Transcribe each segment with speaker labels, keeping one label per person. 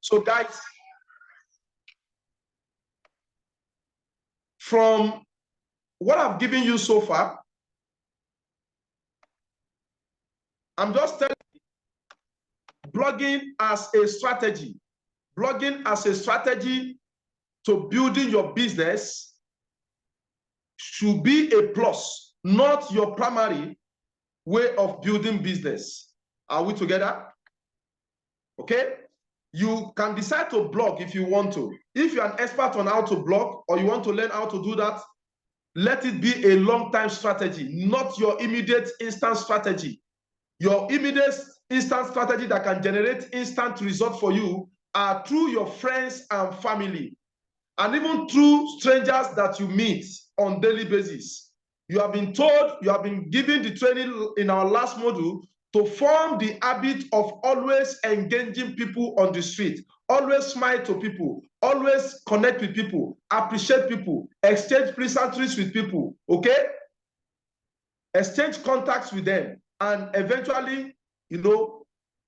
Speaker 1: So guys, from what I've given you so far, I'm just telling you, blogging as a strategy. Blogging as a strategy to building your business should be a plus, not your primary way of building business. Are we together? Okay? You can decide to blog if you want to. If you're an expert on how to blog or you want to learn how to do that, let it be a long-time strategy, not your immediate instant strategy. Your immediate instant strategy that can generate instant results for you are through your friends and family, and even through strangers that you meet on daily basis. You have been told, you have been given the training in our last module to form the habit of always engaging people on the street, always smile to people, always connect with people, appreciate people, exchange pleasantries with people, okay? Exchange contacts with them, and eventually,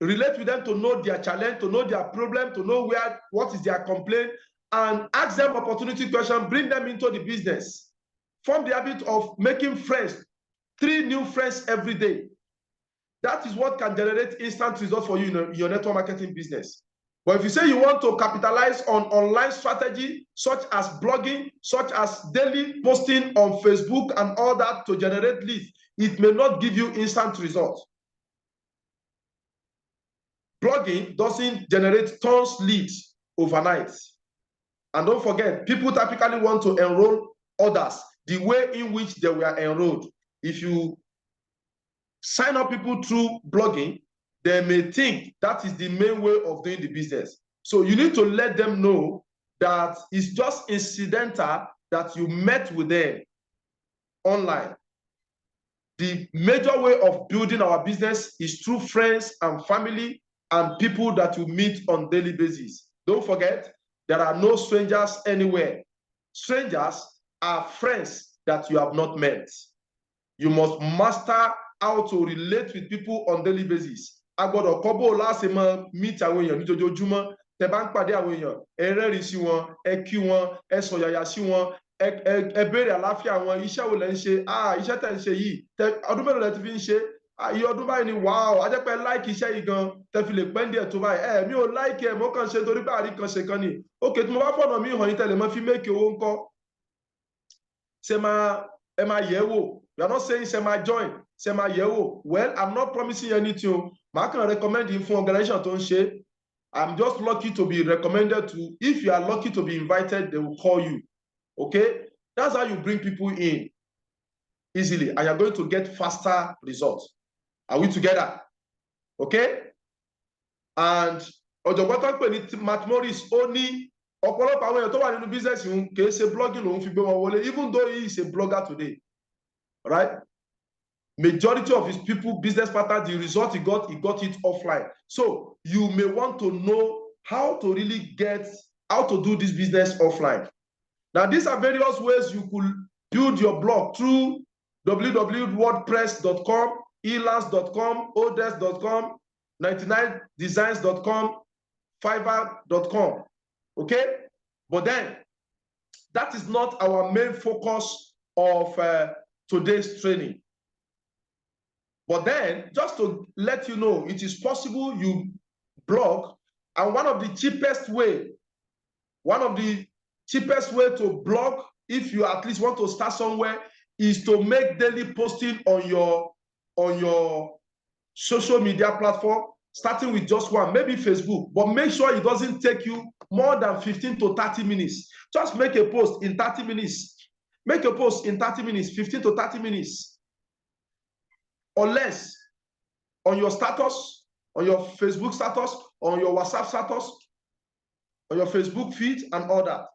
Speaker 1: relate with them to know their challenge, to know their problem, to know what is their complaint, and ask them opportunity questions, bring them into the business. Form the habit of making friends, 3 new friends every day. That is what can generate instant results for you in your network marketing business. But if you say you want to capitalize on online strategy, such as blogging, such as daily posting on Facebook and all that to generate leads, it may not give you instant results. Blogging doesn't generate tons leads overnight. And don't forget, people typically want to enroll others the way in which they were enrolled. If you sign up people through blogging, they may think that is the main way of doing the business. So you need to let them know that it's just incidental that you met with them online. The major way of building our business is through friends and family and people that you meet on daily basis. Don't forget, there are no strangers anywhere. Strangers are friends that you have not met. You must master how to relate with people on daily basis. Agbọ́dọ̀ kọ́ bó láti máa meet àwọn èèyàn ní ojoojúmọ́. Tẹ́ bá ń pàdé àwọn èèyàn, ẹ rẹ́rìn sí wọn, ẹ kí wọn, ẹ sọ̀yàyà sí wọn, ẹ béèrè àlàáfíà wọn, iṣẹ́ wo lẹ ń ṣe? Iṣẹ́ tẹ́ ń ṣe yìí, ọdún mélòó lẹ ti fi ń ṣe? Iye ọdún báyìí ni wow, a jẹ́ pé like iṣẹ́ yìí gan, tẹ́ fi lè pẹ́ díẹ̀ tó báyìí. Mi ò like ẹ̀, mo kàn ṣe torí pé àrí kan ṣe kan ni. Okay, tí mo bá fọ̀nà mi hàn yín tẹ́lẹ̀ mọ́ fi make owó ńkọ́. Ṣé ẹ máa yẹ̀ wò? You are not saying ṣé máa join, ṣé máa yẹ̀ wò. Well, I'm not promising anything. Màá kàn recommend yín fún organization tó ń ṣe. I'm just lucky to be recommended to. If you are lucky to be invited, they will call you. Okay? That's how you bring people in easily, and you're going to get faster results. Are we together? Okay? And ọ̀jọ̀gbọ́n tó ń pè ní Matt Morris, ó ní ọ̀pọ̀lọpọ̀ àwọn èèyàn tó wà nínú business òun kì í ṣe blogging lòun fi gbé wọn wọlé, even though he is a blogger today. Right? Majority of his people, business partners, the result he got it offline. So you may want to know how to really how to do this business offline. Now, these are various ways you could build your blog through www.wordpress.com, elance.com, odes.com, 99designs.com, fiverr.com. Okay? But then, that is not our main focus of today's training. But then, just to let you know, it is possible you blog, and one of the cheapest way to blog, if you at least want to start somewhere, is to make daily posting on your social media platform, starting with just one, maybe Facebook, but make sure it doesn't take you more than 15 to 30 minutes. Just make a post in 30 minutes. Make a post in 30 minutes, 15 to 30 minutes. Or less, on your status, on your Facebook status, on your WhatsApp status, on your Facebook feed, and all that.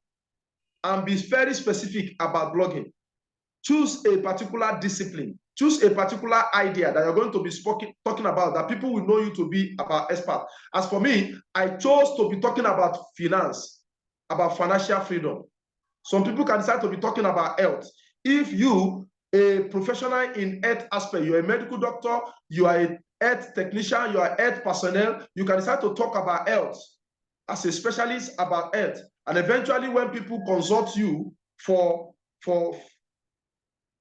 Speaker 1: And be very specific about blogging. Choose a particular discipline. Choose a particular idea that you're going to be talking about, that people will know you to be about expert. As for me, I chose to be talking about finance, about financial freedom. Some people can decide to be talking about health. If you a professional in health aspect, you're a medical doctor, you are a health technician, you are health personnel, you can decide to talk about health as a specialist about health. And eventually when people consult you for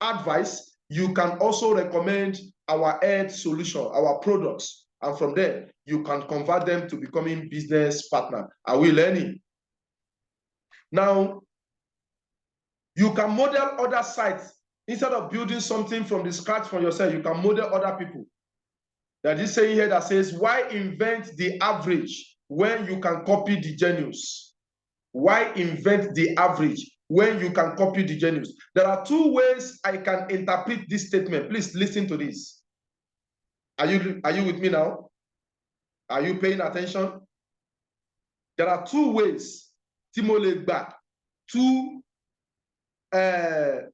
Speaker 1: advice, you can also recommend our health solution, our products. And from there, you can convert them to becoming business partner. Are we learning? Now, you can model other sites. Instead of building something from the scratch for yourself, you can model other people. There is saying here that says, why invent the average when you can copy the genius? Why invent the average when you can copy the genius? There are two ways I can interpret this statement. Please listen to this. Are you with me now? Are you paying attention? There are two ways Timole back two ọ̀rọ̀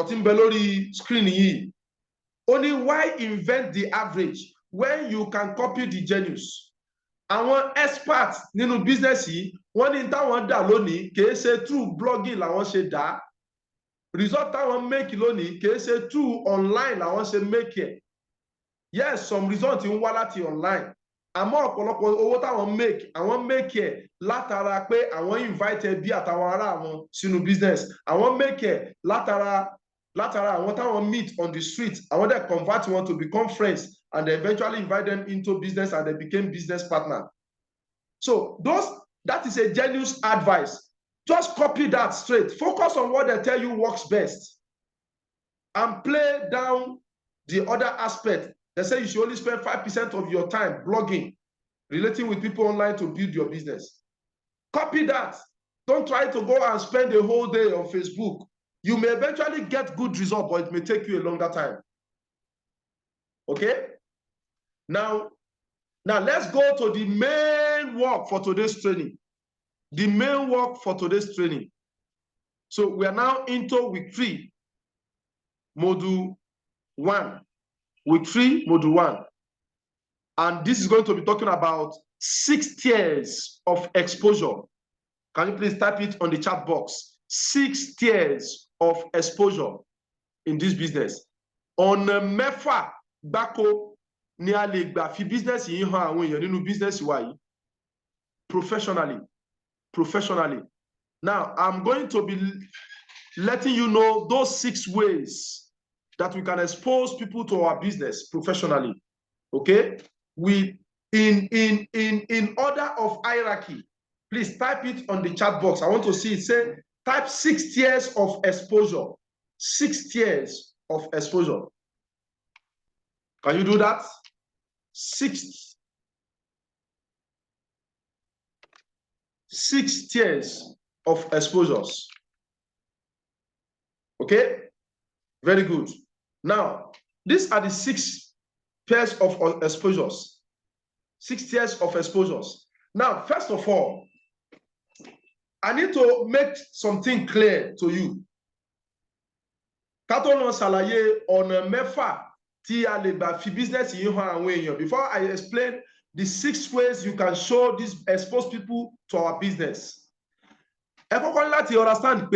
Speaker 1: tí ń bẹ lórí screen yìí. Only why invent the average when you can copy the genius? Àwọn experts nínú business yìí wọ́n ní táwọn dà lónìí kìí ṣe through blogging làwọn ṣe dá. Result táwọn make lónìí kìí ṣe through online làwọn ṣe make ẹ̀. Yes, some result ń wá láti online. Àmọ́ ọ̀pọ̀lọpọ̀ owó táwọn make, àwọn make ẹ̀ látara pé àwọn invite ẹbí àtàwọn ará àwọn sínú business. Àwọn make ẹ̀ látara àwọn táwọn meet on the street. Àwọn dẹ̀ convert wọn to become friends and they eventually invite them into business and they became business partner. So that is a genius advice. Just copy that straight. Focus on what they tell you works best and play down the other aspect. They say you should only spend 5% of your time blogging, relating with people online to build your business. Copy that. Don't try to go and spend a whole day on Facebook. You may eventually get good results, but it may take you a longer time. Okay? Now let's go to the main work for today's training. The main work for today's training. So we are now into week 3, module 1. Week 3, module 1. And this is going to be talking about 6 tiers of exposure. Can you please type it on the chat box? 6 tiers of exposure in this business. On mẹ́fà gbáko ni a lè gbà fi business yìí hàn àwọn èèyàn nínú business wa yìí. Professionally. Now, I'm going to be letting you know those 6 ways that we can expose people to our business professionally. Okay? In order of hierarchy, please type it on the chat box. I want to see it. Say, type 6 tiers of exposure. 6 tiers of exposure. Can you do that? 6 tiers of exposures. Okay? Very good. Now, these are the 6 pairs of exposures. 6 tiers of exposures. Now, first of all, I need to make something clear to you. Before I explain the 6 ways you can show this, expose people to our business. Understand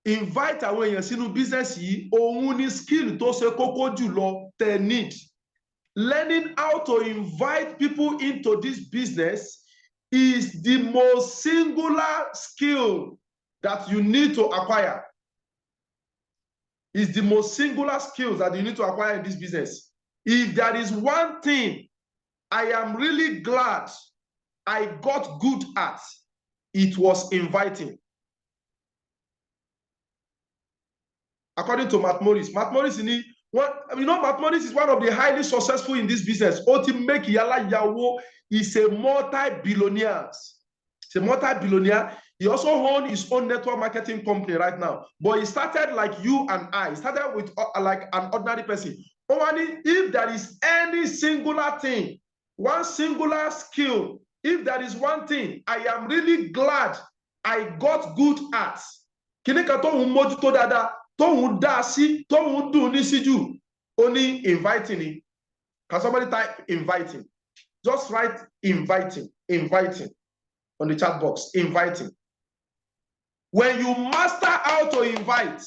Speaker 1: invite àwọn èèyàn sínú business yìí, òun ni skill tó ṣe kókó jùlọ tẹ́ need. Learning how to invite people into this business is the most singular skill that you need to acquire. It's the most singular skills that you need to acquire in this business. If there is one thing I am really glad I got good at, it was inviting. According to Matt Morris, Matt Morris is one of the highly successful in this business. Otimeki Yala Yawo is a multi-billionaire. He's a multi-billionaire. He also owns his own network marketing company right now. But he started like you and I. He started with like an ordinary person. Only if there is any singular thing, one singular skill, if there is one thing I am really glad I got good at, only inviting. Can somebody type inviting? Just write inviting on the chat box. Inviting. When you master how to invite,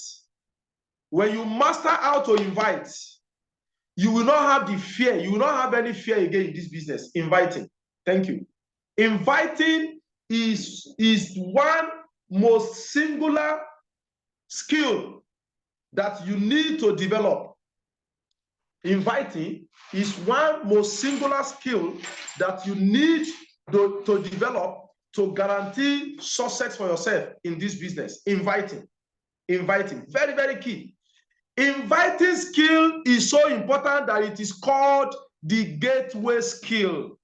Speaker 1: You will not have the fear. You will not have any fear again in this business. Inviting. Thank you. Inviting is one most singular skill that you need to develop. Inviting is one most singular skill that you need to develop to guarantee success for yourself in this business. Inviting. Very, very key. Inviting skill is so important that it is called the gateway skill.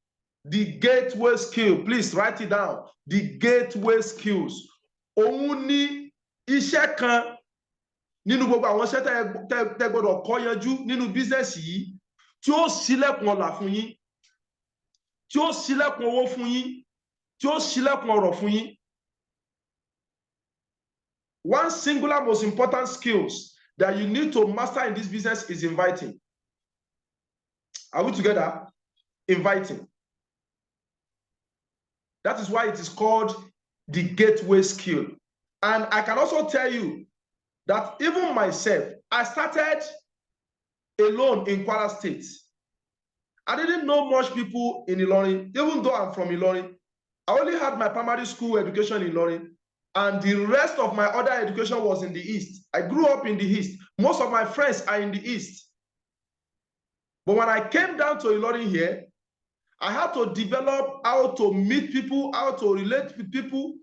Speaker 1: The gateway skill. Please write it down. The gateway skills. Òun ni iṣẹ́ kan nínú gbogbo àwọn iṣẹ́ tẹ́ gbọ́dọ̀ kọ́ yanjú nínú business yìí tí ó ṣílẹ̀kùn ọlá fún yín, tí ó ṣílẹ̀kùn owó fún yín, tí ó ṣílẹ̀kùn ọrọ̀ fún yín. One singular most important skills that you need to master in this business is inviting. Are we together? Inviting. That is why it is called the gateway skill. And I can also tell you that even myself, I started alone in Kwara State. I didn't know much people in Ilorin, even though I'm from Ilorin. I only had my primary school education in Ilorin, and the rest of my other education was in the East. I grew up in the East. Most of my friends are in the East. But when I came down to Ilorin here, I had to develop how to meet people, how to relate with people.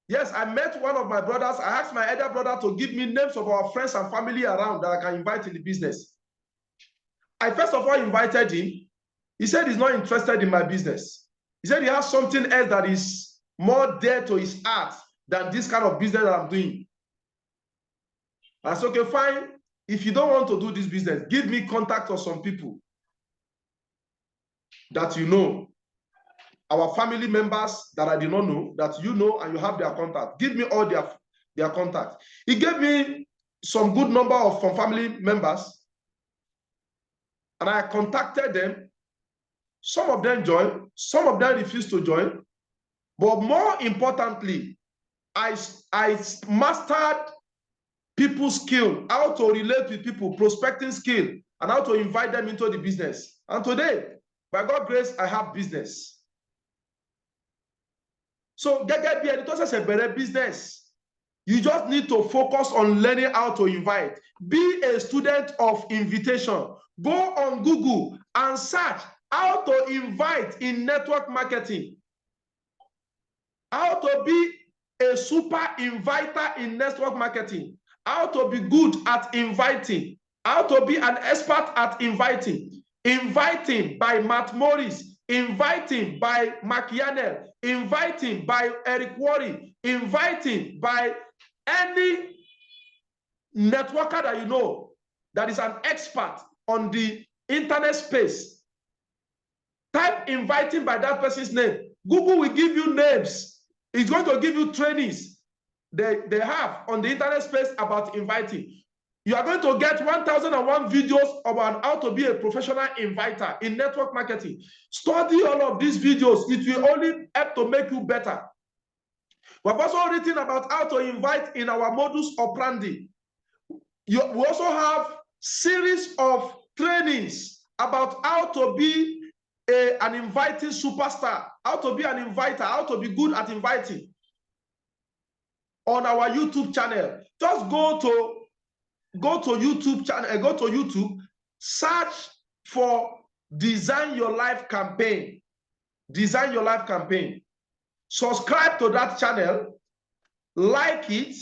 Speaker 1: Yes, I met one of my brothers. I asked my elder brother to give me names of our friends and family around that I can invite in the business. I first of all invited him. He said he's not interested in my business. He said he has something else that is more dear to his heart than this kind of business that I'm doing. I said, okay, fine. If you don't want to do this business, give me contact of some people that you know. Our family members that I did not know, that you know and you have their contact. Give me all their contact. He gave me some good number of from family members, and I contacted them. Some of them joined, some of them refused to join. But more importantly, I mastered people's skill, how to relate with people, prospecting skill, and how to invite them into the business. And today, by God's grace, I have business. So, gẹ́gẹ́ bí ẹni tó ṣẹ̀ṣẹ̀ bẹ̀rẹ̀ business, you just need to focus on learning how to invite. Be a student of invitation. Go on Google and search how to invite in network marketing. How to be a super inviter in network marketing. How to be good at inviting. How to be an expert at inviting. Inviting by Matt Morris. Inviting by Mark Yanel. Inviting by Eric Worre. Inviting by any networker that you know that is an expert on the internet space. Type inviting by that person's name. Google will give you names. It's going to give you trainings they have on the internet space about inviting. You are going to get 1001 videos about how to be a professional inviter in network marketing. Study all of these videos. It will only help to make you better. We have also written about how to invite in our modus operandi. We also have series of trainings about how to be an inviting superstar, how to be an inviter, how to be good at inviting on our YouTube channel. Just go to YouTube channel, go to YouTube, search for Design Your Life Campaign. Design Your Life Campaign. Subscribe to that channel, like it,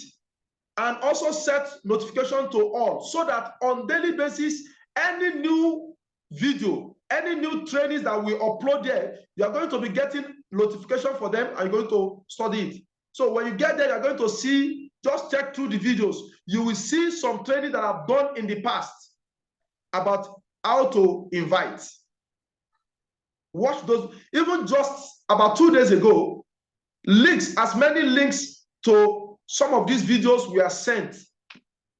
Speaker 1: and also set notification to all so that on daily basis, any new video, any new trainings that we upload there, you are going to be getting notification for them and you're going to study it. So when you get there, you're going to see, just check through the videos. You will see some training that I've done in the past about how to invite. Watch those. Even just about 2 days ago, links, as many links to some of these videos were sent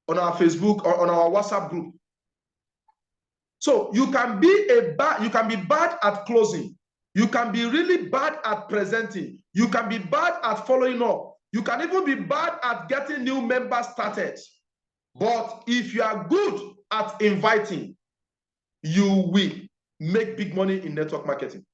Speaker 1: on our Facebook or on our WhatsApp group. So you can be bad at closing. You can be really bad at presenting. You can be bad at following up. You can even be bad at getting new members started. But if you are good at inviting, you will make big money in network marketing.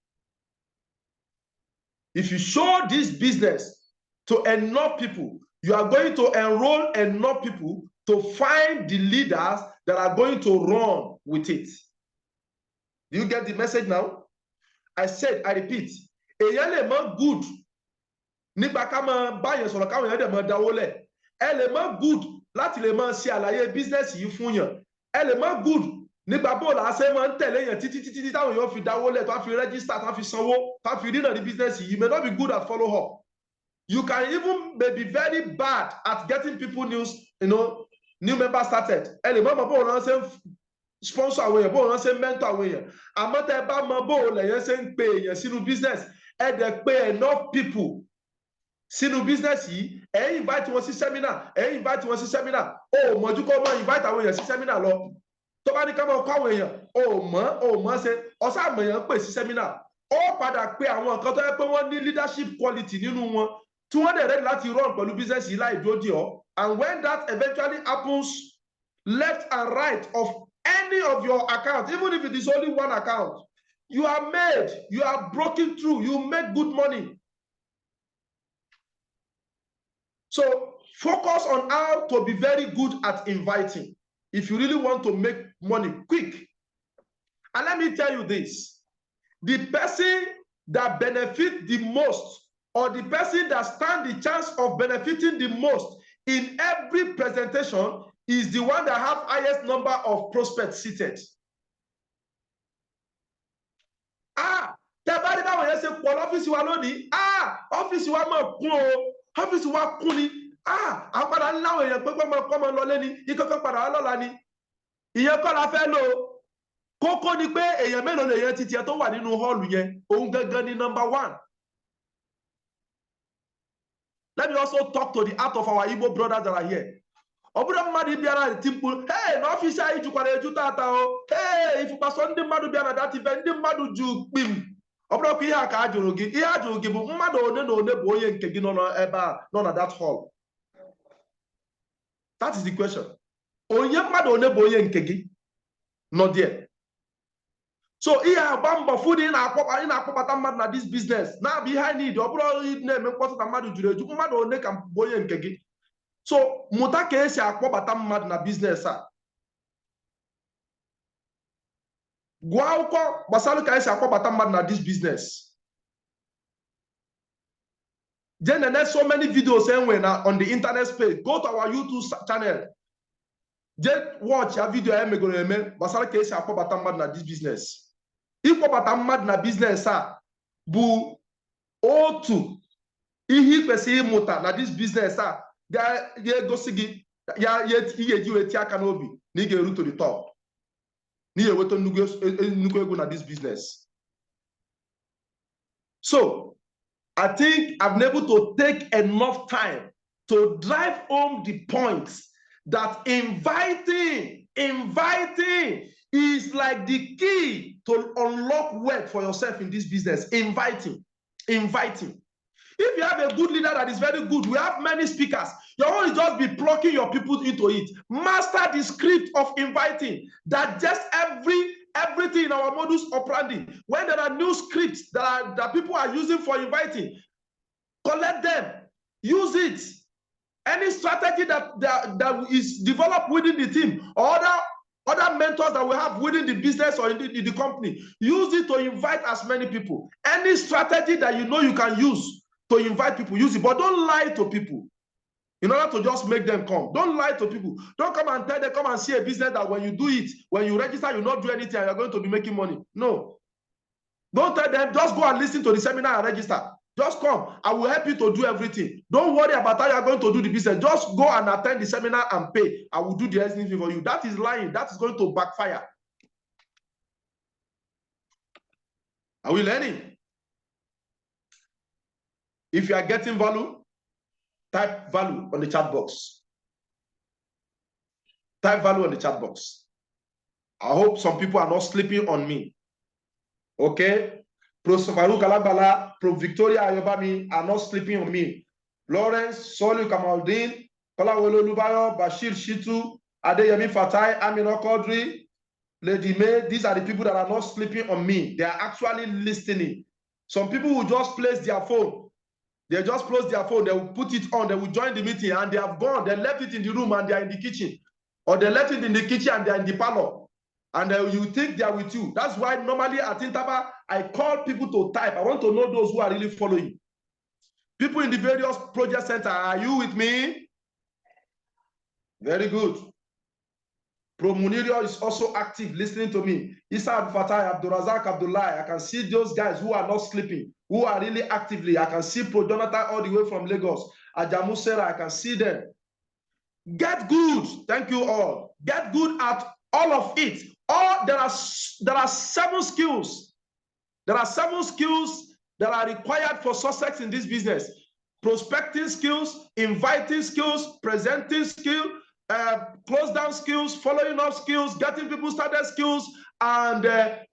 Speaker 1: If you show this business to enough people, you are going to enroll enough people to find the leaders that are going to run with it. Do you get the message now? I said, I repeat, èyàn lè mọ good nípa ká máa bá yẹn sọ̀rọ̀ káwọn èèyàn dẹ̀ máa dáwó lẹ̀. Ẹ lè mọ good láti lè máa ṣe àlàyé business yìí fún yàn. Ẹ lè mọ good nípa bó la ṣe máa ń tẹ̀lé yẹn títí táwọn èèyàn fi dáwó lẹ̀, tó fi register, tó fi sanwó, tó fi rí náà ní business yìí. You may not be good at follow up. You can even be very bad at getting people news, new members started. Ẹ lè mọ bó la ṣe sponsor àwọn èèyàn, bó wọn ṣe mentor àwọn èèyàn. Àmọ́ tẹ́ bá mọ bó lèyàn ṣe ń pe èèyàn sínú business, ẹ dẹ̀ pé enough people sínú business yìí, ẹ invite wọn sí seminar, ó mọ̀jú kó mọ invite àwọn èèyàn sí seminar lọ. Tó bá ní ká mọ kọ́ àwọn èèyàn, ó mọ̀ ṣe ọ̀sán àmọ̀ èèyàn pè sí seminar. Ó padà pé àwọn nǹkan tó yẹ pé wọ́n ní leadership quality nínú wọn tí wọ́n dẹ̀ ready láti run pẹ̀lú business yìí láì dúró dì ọ́. And when that eventually happens, left and right of any of your accounts, even if it is only one account, you are made, you are broken through, you make good money. So focus on how to be very good at inviting if you really want to make money quick. And let me tell you this, the person that benefits the most, or the person that stands the chance of benefiting the most in every presentation, is the one that have highest number of prospects seated. Tẹ́bárí báwọn yẹn ṣe pọ̀ lọ́fíìsì wa lónìí. Ọ́fíìsì wa máa kún o. Ọ́fíìsì wa kún ni. Àwọn padà ń láwọn èèyàn pé kọ́ máa lọ lé ní. Ìkọ́kọ́ padà wá lọ́la ni. Ìyẹn kọ́ la fẹ́ lò. Kókó ni pé èèyàn mélòó lèèyàn ti tiẹ̀ tó wà nínú hall yẹn. Òun gangan ni number one. Let me also talk to the heart of our Igbo brothers that are here. Obodo mmadụ bịara timpu, hey, na ọfịs anyị jukwara eju tata o, hey, ifukpaso ndị mmadụ bịara that event, ndị mmadụ ju kpim. Obodo kwa ihe a ka a jụrụ gị, ihe a jụrụ gị bụ mmadụ one na one bụ onye nke gị nọ ebe a, nọ na that hall. That is the question. Onye mmadụ one bụ onye nke gị nọ there. So ihe agba mbọ fụ na ị na-akpọbata mmadụ na this business, na-abụ ihe anyị need, ọ bụrụ na-eme mkpọtụ na mmadụ juru eju, mmadụ one ka bụ onye nke gị. So mụta ka esi akpọbata mmadụ na business a. Gụọ akwụkwọ gbasara ka esi akpọbata mmadụ na this business. Jenene so many videos enwe na on the internet space. Go to our YouTube channel. Just watch a video emegoro eme gbasara ka esi akpọbata mmadụ na this business. Ịkpọbata mmadụ na business a bụ otu ihe kwesịrị ịmụta na this business a. Ga-egosi gị ya eji weti aka n'obi na ị ga-eru to the top, na ị ga-enweta nnukwu ego na this business. So I think I've been able to take enough time to drive home the points that inviting is like the key to unlock wealth for yourself in this business. Inviting. If you have a good leader that is very good, we have many speakers. Your own is just be plucking your people into it. Master the script of inviting. That just everything in our modus operandi. When there are new scripts that people are using for inviting, collect them, use it. Any strategy that is developed within the team, or other mentors that we have within the business or in the company, use it to invite as many people. Any strategy that you know you can use to invite people, use it, but don't lie to people in order to just make them come. Don't lie to people. Don't come and tell them, come and see a business that when you do it, when you register, you not do anything and you're going to be making money. No. Don't tell them, just go and listen to the seminar and register. Just come. I will help you to do everything. Don't worry about how you're going to do the business. Just go and attend the seminar and pay. I will do the rest for you. That is lying. That is going to backfire. Are we learning? If you are getting value, type value on the chat box. Type value on the chat box. I hope some people are not sleeping on me. Okay? Pro Farouk Alabala, Pro Victoria Ayobami are not sleeping on me. Lawrence, Solu Kamaldin, Kolawole Lubayo, Bashir Shitu, Adeyemi Fatai, Amina Kodri, Lady May, these are the people that are not sleeping on me. They are actually listening. Some people will just place their phone. They just close their phone. They will put it on. They will join the meeting and they have gone. They left it in the room and they are in the kitchen. Or they left it in the kitchen and they are in the parlor. And you think they are with you. That's why normally at Intaba, I call people to type. I want to know those who are really following. People in the various project center, are you with me? Very good. Pro Munirio is also active, listening to me. Issa Fatai, Abdurazak Abdullah. I can see those guys who are not sleeping, who are really actively. I can see Pro Jonathan all the way from Lagos. Ajamu Sarah, I can see them. Get good. Thank you all. Get good at all of it. There are 7 skills. There are 7 skills that are required for success in this business. Prospecting skills, inviting skills, presenting skills, close down skills, following up skills, getting people started skills, and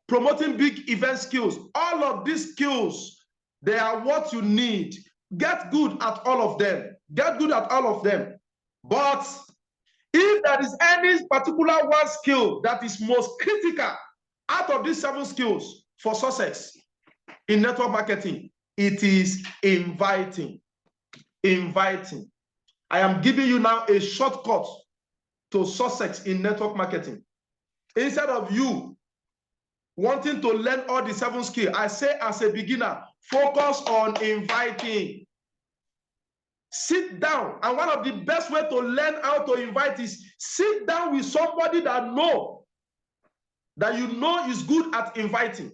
Speaker 1: promoting big event skills. All of these skills, they are what you need. Get good at all of them. Get good at all of them. But if there is any particular one skill that is most critical out of these 7 skills for success in network marketing, it is inviting. Inviting. I am giving you now a shortcut to success in network marketing. Instead of you wanting to learn all the 7 skills, I say as a beginner, focus on inviting. Sit down, and one of the best way to learn how to invite is sit down with somebody that you know is good at inviting.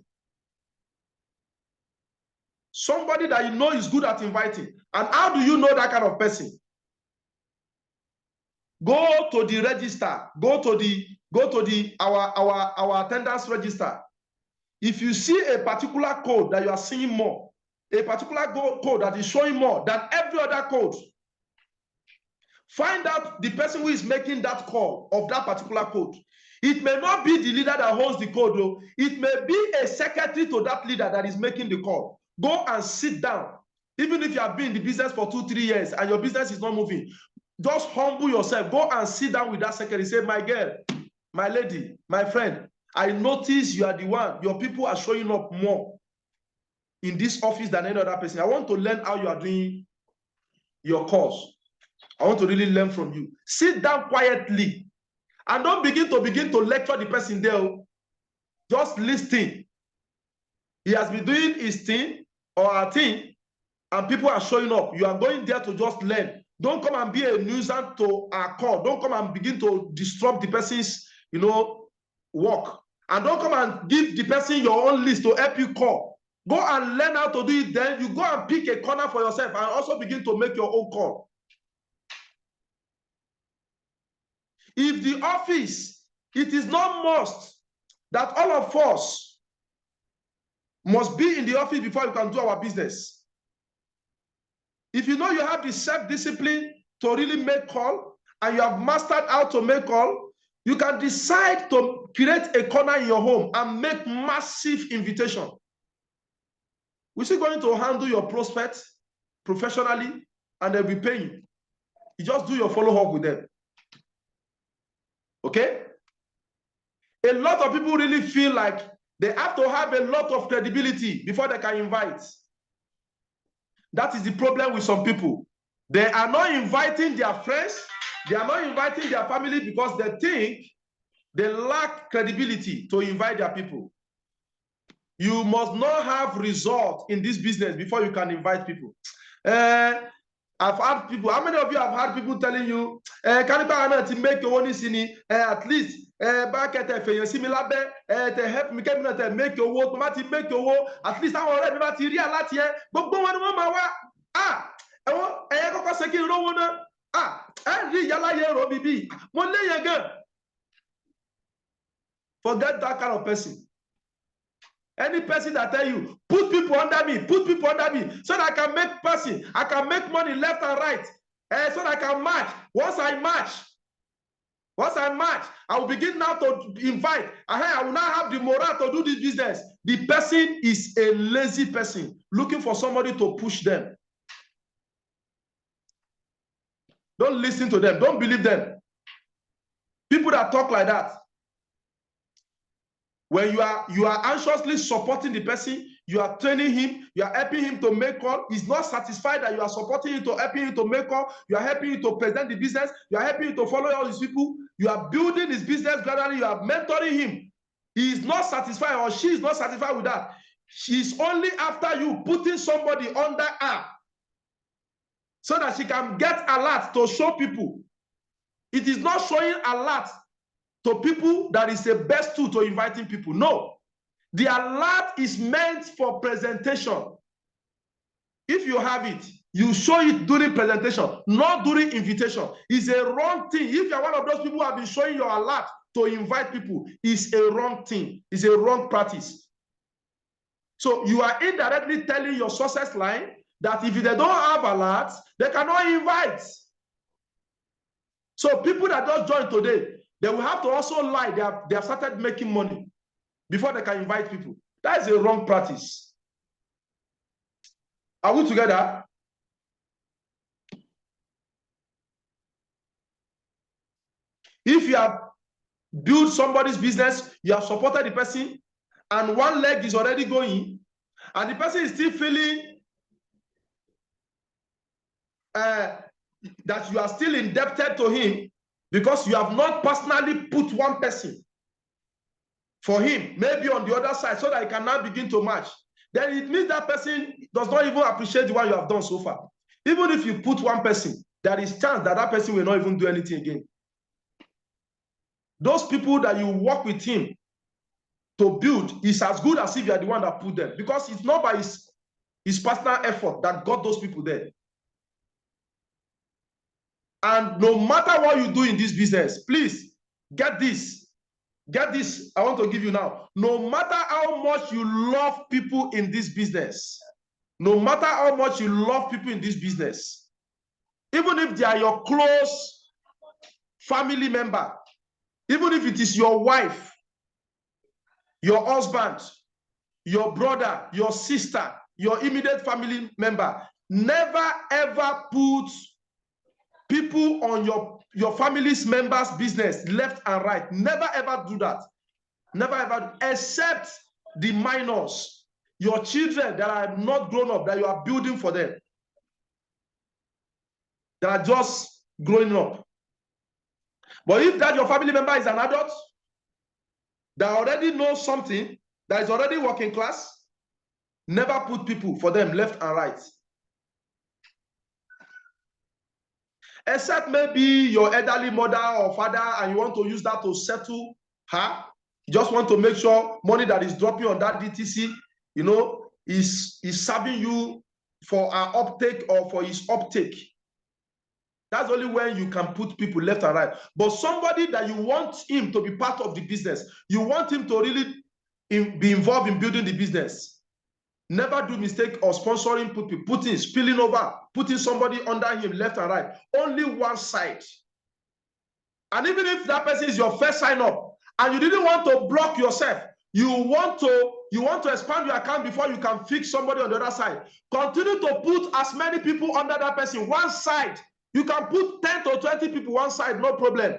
Speaker 1: Somebody that you know is good at inviting. And how do you know that kind of person? Go to the register. Go to our attendance register. If you see a particular code that you are seeing more, a particular code that is showing more than every other code, find out the person who is making that call of that particular code. It may not be the leader that holds the code, though. It may be a secretary to that leader that is making the call. Go and sit down. Even if you have been in the business for 2-3 years and your business is not moving, just humble yourself. Go and sit down with that secretary. Say, my girl, my lady, my friend, I notice you are the one. Your people are showing up more in this office than any other person. I want to learn how you are doing your course. I want to really learn from you. Sit down quietly and don't begin to lecture the person there. Just listen. He has been doing his thing or her thing, and people are showing up. You are going there to just learn. Don't come and be a nuisance to our call. Don't come and begin to disrupt the person's, work. And don't come and give the person your own list to help you call. Go and learn how to do it. Then you go and pick a corner for yourself and also begin to make your own call. If the office, it is not must that all of us must be in the office before you can do our business. If you know you have the self-discipline to really make call and you have mastered how to make call, you can decide to create a corner in your home and make massive invitation. We're still going to handle your prospects professionally and they'll be paying you. You just do your follow-up with them. Okay? A lot of people really feel like they have to have a lot of credibility before they can invite. That is the problem with some people. They are not inviting their friends. They are not inviting their family because they think they lack credibility to invite their people. You must not have results in this business before you can invite people. I've had people, how many of you have had people telling you, to make your own sini, at least, back at to help me to make your work, to make your work, at least I already material at here, but go on, forget that kind of person. Any person that tell you, put people under me, so that I can make person, I can make money left and right, so that I can match. Once I match, I will begin now to invite. I will now have the morale to do this business. The person is a lazy person looking for somebody to push them. Don't listen to them. Don't believe them. People that talk like that, When you are anxiously supporting the person, you are training him, you are helping him to make call. He's not satisfied that you are supporting him to helping him to make call. You are helping him to present the business. You are helping him to follow all these people. You are building his business gradually. You are mentoring him. He is not satisfied, or she is not satisfied with that. She's only after you putting somebody under her so that she can get alert to show people. It is not showing alert to people that is the best tool to inviting people. No. The alert is meant for presentation. If you have it, you show it during presentation, not during invitation. It's a wrong thing. If you're one of those people who have been showing your alert to invite people, it's a wrong thing. It's a wrong practice. So you are indirectly telling your success line that if they don't have alerts, they cannot invite. So people that just joined today, they will have to also lie. They have started making money before they can invite people. That is a wrong practice. Are we together? If you have built somebody's business, you have supported the person, and one leg is already going, and the person is still feeling that you are still indebted to him because you have not personally put one person for him, maybe on the other side, so that he can now begin to match, then it means that person does not even appreciate the one you have done so far. Even if you put one person, there is chance that that person will not even do anything again. Those people that you work with him to build is as good as if you are the one that put them, because it's not by his personal effort that got those people there. And no matter what you do in this business, please get this. Get this, I want to give you now. No matter how much you love people in this business, no matter how much you love people in this business, even if they are your close family member, even if it is your wife, your husband, your brother, your sister, your immediate family member, never ever put people on your family's members' business left and right. Never ever do that. Never ever, except the minors, your children that are not grown up, that you are building for them, that are just growing up. But if that your family member is an adult that already knows something, that is already working class, never put people for them left and right. Except maybe your elderly mother or father, and you want to use that to settle her. You just want to make sure money that is dropping on that DTC, you know, is serving you for our uptake or for his uptake. That's only when you can put people left and right. But somebody that you want him to be part of the business, you want him to really be involved in building the business. Never do mistake of sponsoring people, putting, spilling over, putting somebody under him left and right. Only one side. And even if that person is your first sign up and you didn't want to block yourself, you want to expand your account before you can fix somebody on the other side. Continue to put as many people under that person, one side. You can put 10 to 20 people one side, no problem.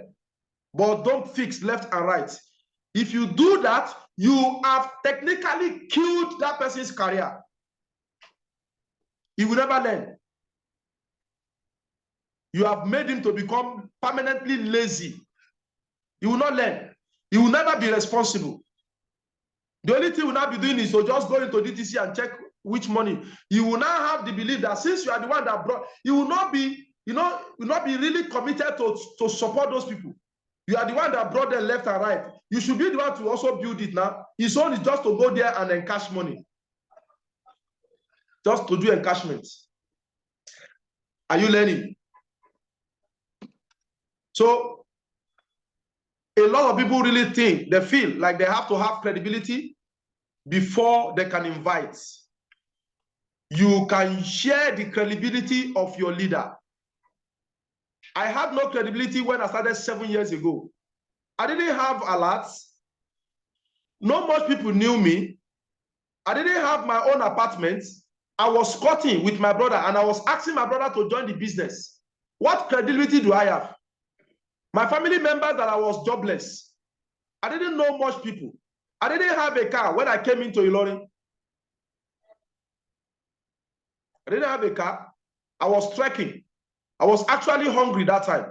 Speaker 1: But don't fix left and right. If you do that, you have technically killed that person's career. He will never learn. You have made him to become permanently lazy. He will not learn. He will never be responsible. The only thing he will not be doing is to just go into DTC and check which money. You will now have the belief that since you are the one that brought, you will not be, will not be really committed to support those people. You are the one that brought them left and right. You should be the one to also build it now. His own is just to go there and encash money. Just to do encashment. Are you learning? So, a lot of people really think, they feel like they have to have credibility before they can invite. You can share the credibility of your leader. I had no credibility when I started 7 years ago. I didn't have alerts. Not much people knew me. I didn't have my own apartment. I was squatting with my brother and I was asking my brother to join the business. What credibility do I have? My family members that I was jobless. I didn't know much people. I didn't have a car when I came into Ilorin. I didn't have a car. I was trekking. I was actually hungry that time.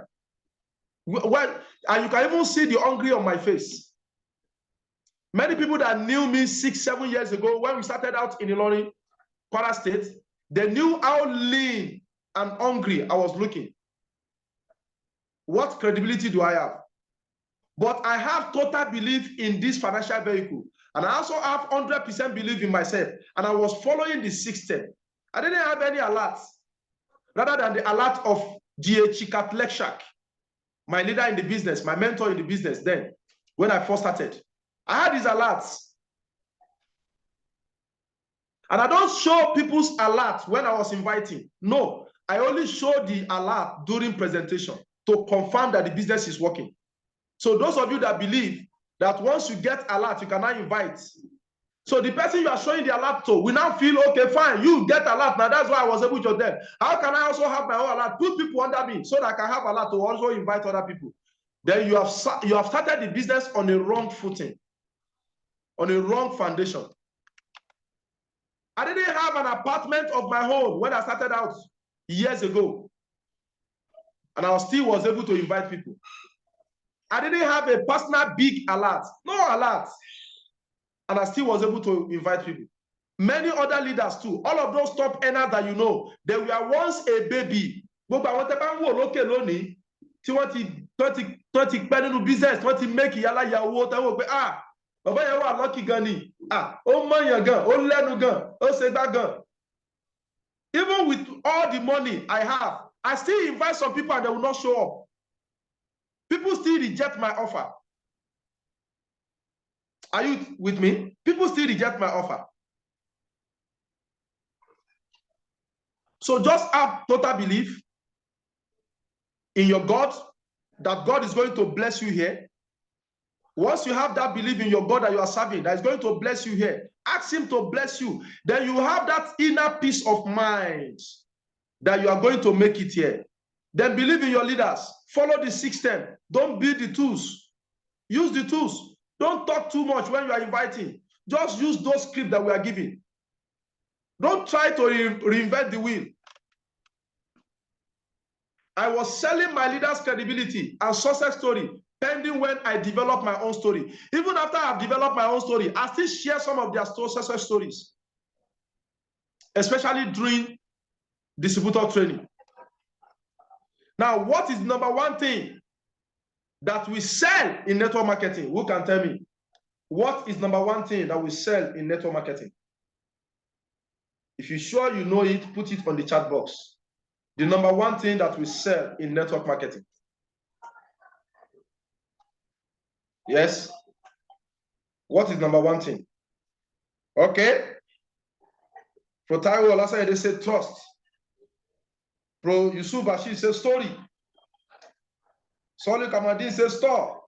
Speaker 1: Well, and you can even see the hungry on my face. Many people that knew me 6-7 years ago when we started out in Ilorin, Kwara State, they knew how lean and hungry I was looking. What credibility do I have? But I have total belief in this financial vehicle. And I also have 100% belief in myself. And I was following the system. I didn't have any alerts, rather than the alert of G.A. Lekshak, my leader in the business, my mentor in the business then, when I first started. I had these alerts. And I don't show people's alerts when I was inviting. No, I only show the alert during presentation to confirm that the business is working. So those of you that believe that once you get alert, you cannot invite. So the person you are showing the alert to will now feel, okay, fine, you get alert. Now that's why I was able to tell. How can I also have my own alert? Put people under me so that I can have alert to also invite other people. Then you have started the business on a wrong footing, on a wrong foundation. I didn't have an apartment of my own when I started out years ago. And I still was able to invite people. I didn't have a personal big alert, no alert. And I still was able to invite people. Many other leaders too. All of those top earners that you know, they were once a baby. But I want to look at lonely. 20 pẹ́ nínú business, 20 make yàrá yàwó táwọn pé bàbá yẹn wà lucky gan ni. Ó mọ̀yàn gan, ó lẹ́nu gan, ó ṣe gbá gan. Even with all the money I have, I still invite some people and they will not show up. People still reject my offer. Are you with me? People still reject my offer. So just have total belief in your God, that God is going to bless you here. Once you have that belief in your God that you are serving, that is going to bless you here, ask him to bless you. Then you have that inner peace of mind that you are going to make it here. Then believe in your leaders. Follow the system. Don't build the tools. Use the tools. Don't talk too much when you are inviting. Just use those scripts that we are giving. Don't try to reinvent the wheel. I was selling my leaders' credibility and success story pending when I develop my own story. Even after I've developed my own story, I still share some of their success stories, especially during distributor training. Now, what is the number one thing that we sell in network marketing? Who can tell me? What is number one thing that we sell in network marketing? If you're sure you know it, put it on the chat box. The number one thing that we sell in network marketing. Yes. What is number one thing? Okay. Pro Taiwo last night they said trust. Pro Yusuf Bashir says story. Solly Kamadin says store.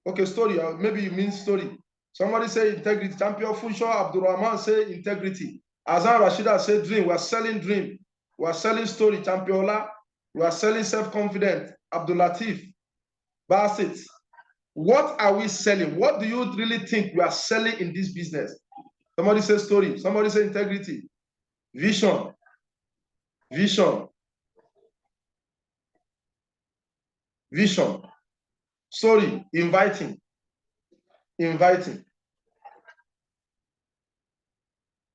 Speaker 1: Okay, story. Maybe you mean story. Somebody say integrity. Champion Funsho Abdurrahman say integrity. Azan Rashida say dream. We are selling dream. We are selling story. Champiola. We are selling self-confident. Abdul Latif. Basit. What are we selling? What do you really think we are selling in this business? Somebody says story. Somebody say integrity. Vision. Vision. Vision. Story. Inviting. Inviting.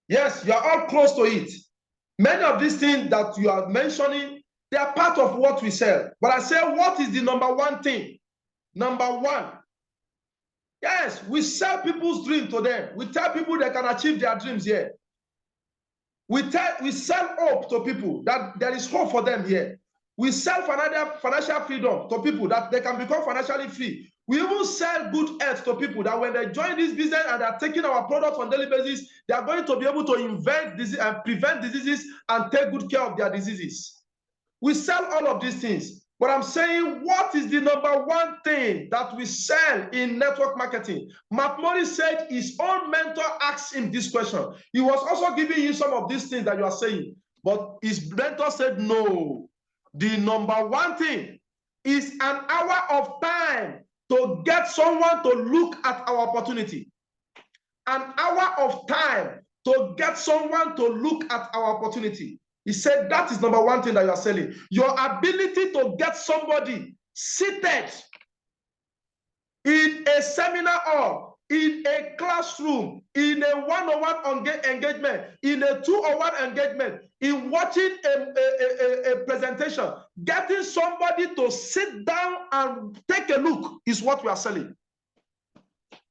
Speaker 1: Yes, you are all close to it. Many of these things that you are mentioning, they are part of what we sell. But I say, what is the number one thing? Number one. Yes, we sell people's dreams to them. We tell people they can achieve their dreams here. We sell hope to people that there is hope for them here. We sell financial freedom to people that they can become financially free. We even sell good health to people that when they join this business and are taking our products on a daily basis, they are going to be able to invent disease and prevent diseases and take good care of their diseases. We sell all of these things. But I'm saying, what is the number one thing that we sell in network marketing? Matt Morris said his own mentor asked him this question. He was also giving you some of these things that you are saying. But his mentor said, no. The number one thing is an hour of time to get someone to look at our opportunity. an hour of time to get someone to look at our opportunity. He said that is number one thing that you are selling. Your ability to get somebody seated in a seminar hall, in a classroom, in a one-on-one engagement, in a two-on-one engagement, in watching a presentation, getting somebody to sit down and take a look is what we are selling.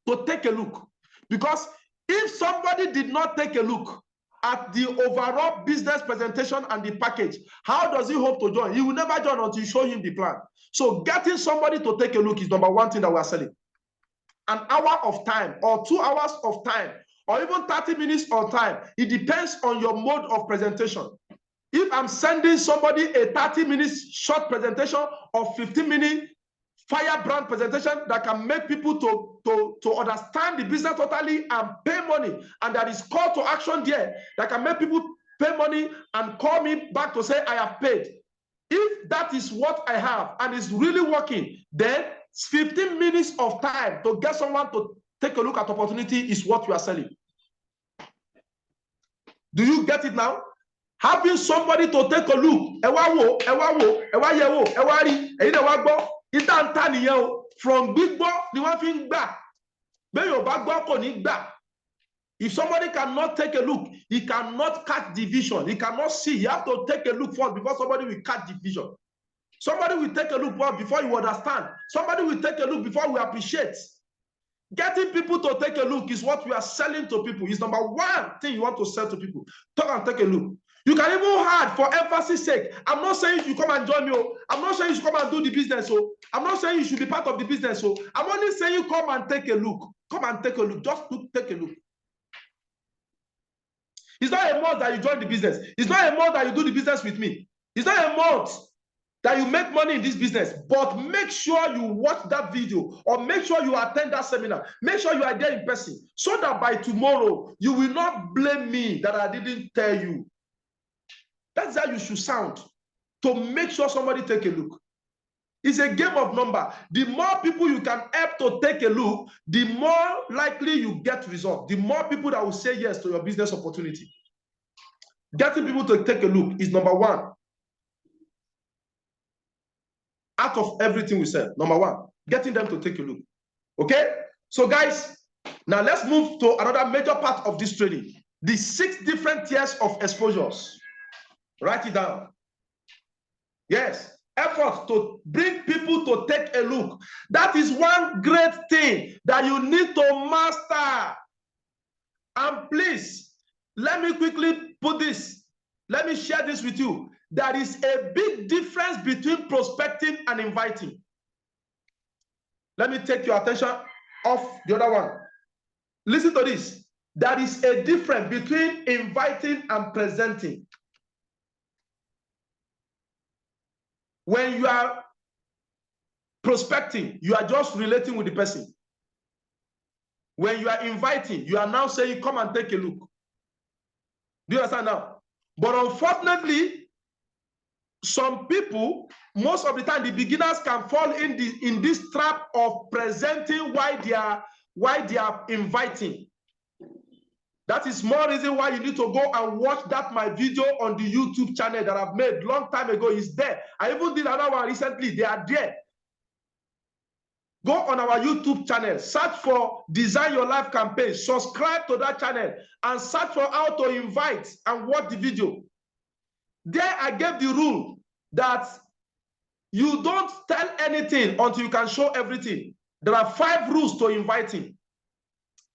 Speaker 1: To take a look. Because if somebody did not take a look at the overall business presentation and the package, how does he hope to join? He will never join until you show him the plan. So getting somebody to take a look is number one thing that we are selling. An hour of time or 2 hours of time or even 30 minutes of time. It depends on your mode of presentation. If I'm sending somebody a 30 minutes short presentation or 15-minute firebrand presentation that can make people to understand the business totally and pay money, and that is call to action there that can make people pay money and call me back to say I have paid. If that is what I have and it's really working, then 15 minutes of time to get someone to take a look at opportunity is what you are selling. Do you get it now? Having somebody to take a look, from big boy, the one thing back. If somebody cannot take a look, he cannot catch the vision. He cannot see. You have to take a look first before somebody will catch the vision. Somebody will take a look first before you understand. Somebody will take a look before we appreciate. Getting people to take a look is what we are selling to people. It's number one thing you want to sell to people. Talk and take a look. You can even add, for emphasis sake, I'm not saying you should come and join me. I'm not saying you should come and do the business. I'm not saying you should be part of the business. I'm only saying you come and take a look. Come and take a look. Just take a look. It's not a must that you join the business. It's not a must that you do the business with me. It's not a must that you make money in this business, but make sure you watch that video or make sure you attend that seminar. Make sure you are there in person so that by tomorrow, you will not blame me that I didn't tell you. That's how you should sound, to make sure somebody take a look. It's a game of number. The more people you can help to take a look, the more likely you get results. The more people that will say yes to your business opportunity. Getting people to take a look is number one. Out of everything we said, number one, getting them to take a look. Okay? So guys, now let's move to another major part of this training. The 6 different tiers of exposures. Write it down. Yes. Effort to bring people to take a look. That is one great thing that you need to master. And please, let me quickly put this. Let me share this with you. There is a big difference between prospecting and inviting. Let me take your attention off the other one. Listen to this. There is a difference between inviting and presenting. When you are prospecting, you are just relating with the person. When you are inviting, you are now saying, come and take a look. Do you understand now? But unfortunately, some people, most of the time, the beginners can fall in this trap of presenting while they are inviting. That is more reason why you need to go and watch my video on the YouTube channel that I've made long time ago. It's there. I even did another one recently. They are there. Go on our YouTube channel, search for Design Your Life Campaign, subscribe to that channel, and search for how to invite and watch the video. There I gave the rule that you don't tell anything until you can show everything. There are 5 rules to inviting.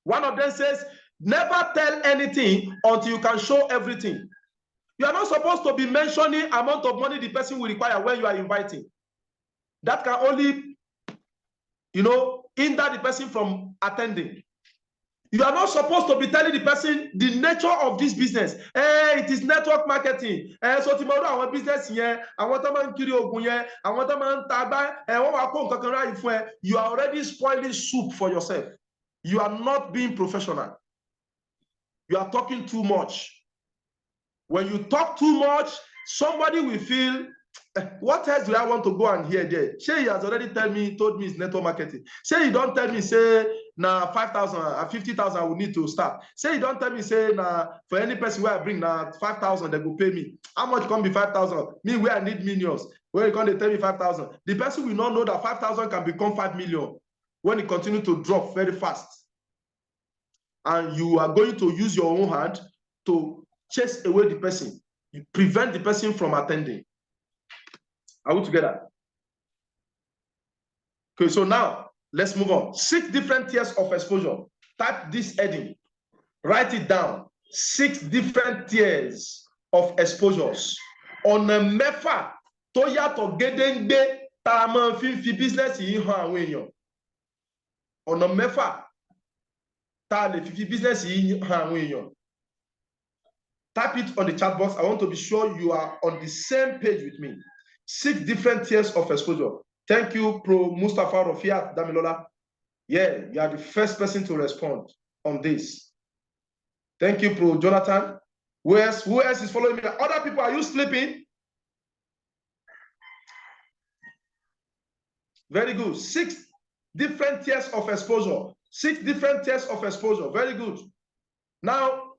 Speaker 1: One of them says, never tell anything until you can show everything. You are not supposed to be mentioning amount of money the person will require when you are inviting. That can only, hinder the person from attending. You are not supposed to be telling the person the nature of this business. It is network marketing. So tomorrow our business here, I want to kiri ogun here, I want to taba, you are already spoiling soup for yourself. You are not being professional. You are talking too much. When you talk too much, somebody will feel, what else do I want to go and hear there? Say he has already told me it's network marketing. Say you don't tell me, say now 5,000 and 50,000 will need to start. Say you don't tell me, say now for any person where I bring now 5,000, they will pay me. How much can be 5,000? Me where I need millions. Where you can tell me 5,000? The person will not know that 5,000 can become 5 million when it continues to drop very fast. And you are going to use your own hand to chase away the person. You prevent the person from attending. Are we together? Okay, so now let's move on. 6 different tiers of exposure. Type this heading. Write it down. 6 different tiers of exposures. On a mefa, toya to gedengbe, taraman fi business yi han àwọn èèyàn. On a mefa, ta le fi business yi han àwọn èèyàn. Type it on the chat box. I want to be sure you are on the same page with me. 6 different tiers of exposure. Thank you, Pro Mustafa Rofiat Damilola. Yeah, you are the first person to respond on this. Thank you, Pro Jonathan. Who else is following me? Other people, are you sleeping? Very good. 6 different tiers of exposure. 6 different tiers of exposure. Very good. Now,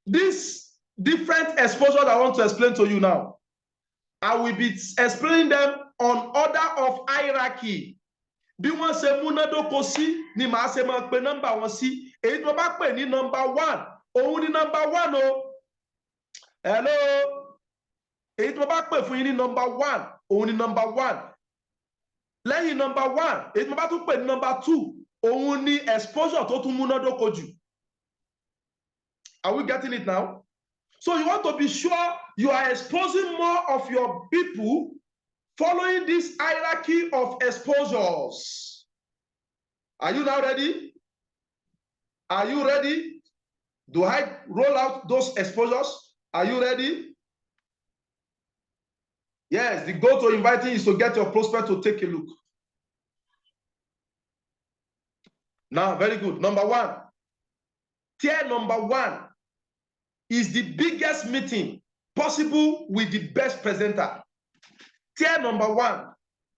Speaker 1: this different exposure that I want to explain to you now, I will be explaining them on order of hierarchy. Bí wọ́n ṣe múnádóko sí ni màá ṣe máa pe nọ́mbà wọn sí. Èyí tí wọ́n bá pè ní number 1, òun ni number 1 o. Hello. Èyí tí wọ́n bá pè fún yín ní number 1, òun ni number 1. Lẹ́yìn number 1, èyí tí wọ́n bá tún pè ní number 2, òun ni exposure tó tún múnádóko jù. Are we getting it now? So you want to be sure you are exposing more of your people following this hierarchy of exposures. Are you now ready? Are you ready? Do I roll out those exposures? Are you ready? Yes, the goal to inviting is to get your prospect to take a look. Now, very good. Number 1. Tier number 1 is the biggest meeting possible with the best presenter. Tier number 1,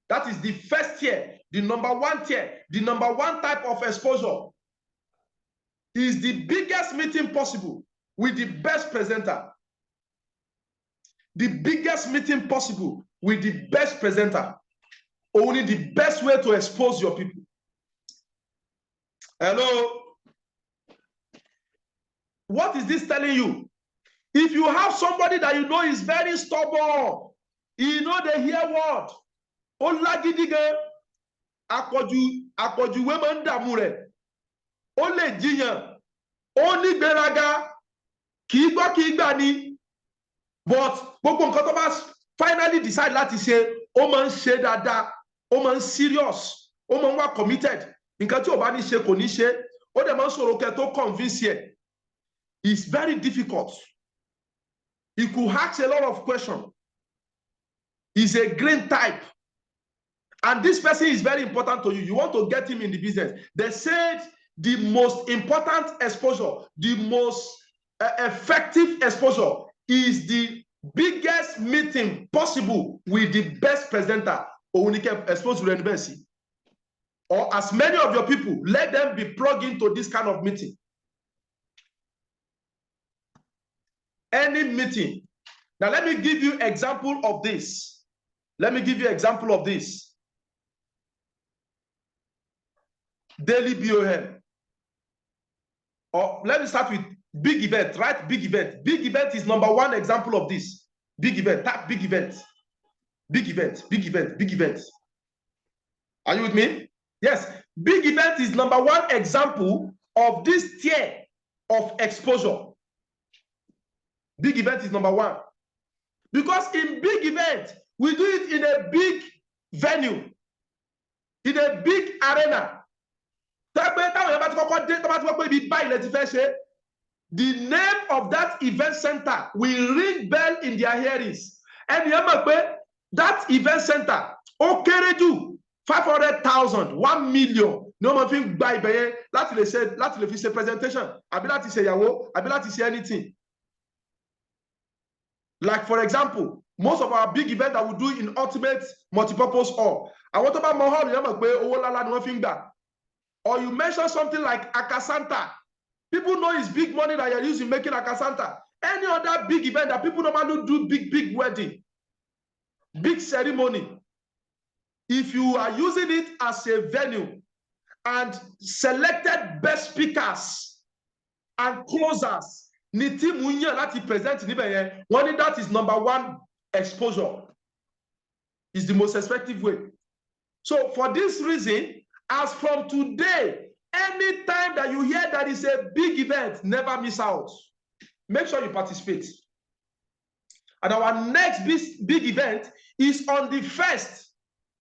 Speaker 1: that is the first tier, the number 1 tier, the number 1 type of exposure is the biggest meeting possible with the best presenter. The biggest meeting possible with the best presenter. Only the best way to expose your people. Hello? What is this telling you? If you have somebody that you know is very stubborn, you know they hear word, olagidige, àpọ̀jù ìwé máa ń dààmú rẹ̀, ó lè jiyàn, ó ní gbéraga, kì í gbọ́ kì í gbà ni, but gbogbo nǹkan tó bá finally decide láti ṣe, ó máa ń ṣe dáadáa, ó máa ń serious, ó máa ń wà committed, nǹkan tí ò bá ní ṣe kò ní ṣe, ó dẹ̀ máa ń sọ̀rọ̀ kẹ́ tó convince ẹ̀. It's very difficult. He could ask a lot of questions. He's a green type. And this person is very important to you. You want to get him in the business. They said the most important exposure, the most effective exposure is the biggest meeting possible with the best presenter. Or expose to university. Or as many of your people, let them be plugged into this kind of meeting. Any meeting. Now, let me give you example of this. Let me give you example of this. Daily BOM. Or let me start with big event, right? Big event. Big event is number 1 example of this. Big event. Tap big event. Big event. Big event. Big event. Are you with me? Yes. Big event is number 1 example of this tier of exposure. Big event is number 1. Because in big event, we do it in a big venue, in a big arena. The name of that event center will ring bell in their hearings. And that event center, okay, 500,000, 1 million. No one think by that they said, that they say presentation. Ability say yawo, ability say anything. Like for example, most of our big events that we do in Ultimate Multipurpose Hall. I want to buy more hall, or you mention something like Akasanta, people know it's big money that you're using making Akasanta. Any other big event that people normally do, big wedding, big ceremony, if you are using it as a venue and selected best speakers and closers, Niti Munya láti present níbẹ̀ yẹn, wọ́n ní that is number one exposure. Is the most effective way. So for this reason, as from today, anytime that you hear that is a big event, never miss out. Make sure you participate. And our next big event is on the 1st.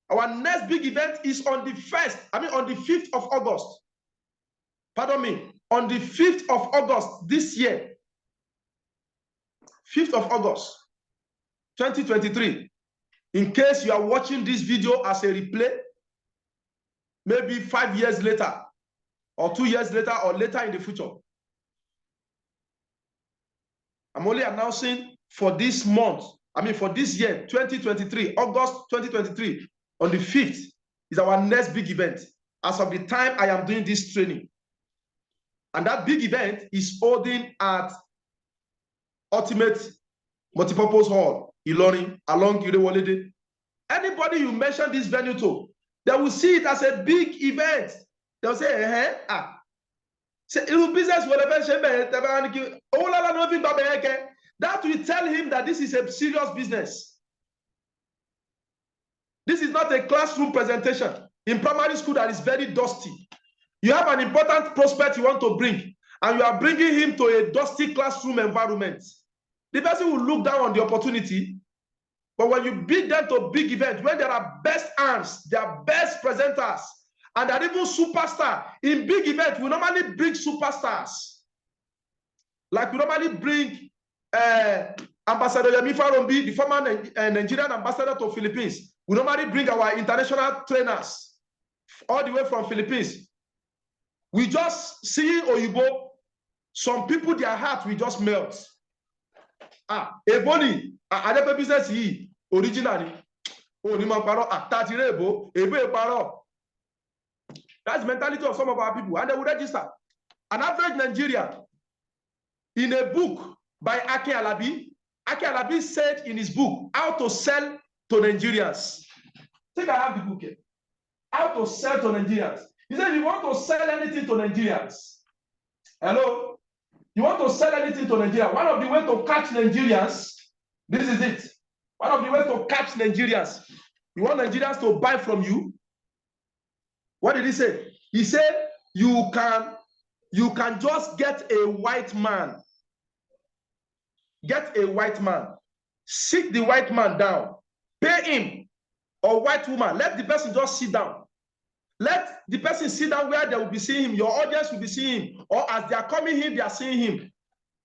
Speaker 1: Our next big event is on the 1st, on the 5th of August. Pardon me, on the 5th of August this year. 5th of August, 2023. In case you are watching this video as a replay, maybe 5 years later, or 2 years later, or later in the future. I'm only announcing for this month, for this year, 2023, August 2023, on the 5th is our next big event as of the time I am doing this training. And that big event is holding at Ultimate Multipurpose Hall, Ilorin, along Irewolede. Anybody you mention this venue to, they will see it as a big event. They'll say, that will tell him that this is a serious business. This is not a classroom presentation. In primary school, that is very dusty. You have an important prospect you want to bring, and you are bringing him to a dusty classroom environment. The person will look down on the opportunity. But when you bring them to big events, when there are best hands, there are best presenters, and there are even superstars, in big events, we normally bring superstars. Like we normally bring Ambassador Yemi Farombi, the former Nigerian ambassador to Philippines. We normally bring our international trainers all the way from Philippines. We just see Oyibo, some people, their heart will just melt. Ebony, Adepe business yi originally. That's the mentality of some of our people, and they will register. An average Nigerian, in a book by Aki Alabi said in his book, How to Sell to Nigerians. I think I have the book here. How to Sell to Nigerians. He said, if you want to sell anything to Nigerians, hello? You want to sell anything to Nigeria, one of the ways to catch Nigerians, this is it. One of the ways to catch Nigerians, you want Nigerians to buy from you. What did he say? He said, you can just get a white man. Get a white man. Sit the white man down. Pay him, or white woman. Let the person just sit down. Let the person sit down where they will be seeing him. Your audience will be seeing him. Or as they are coming in, they are seeing him.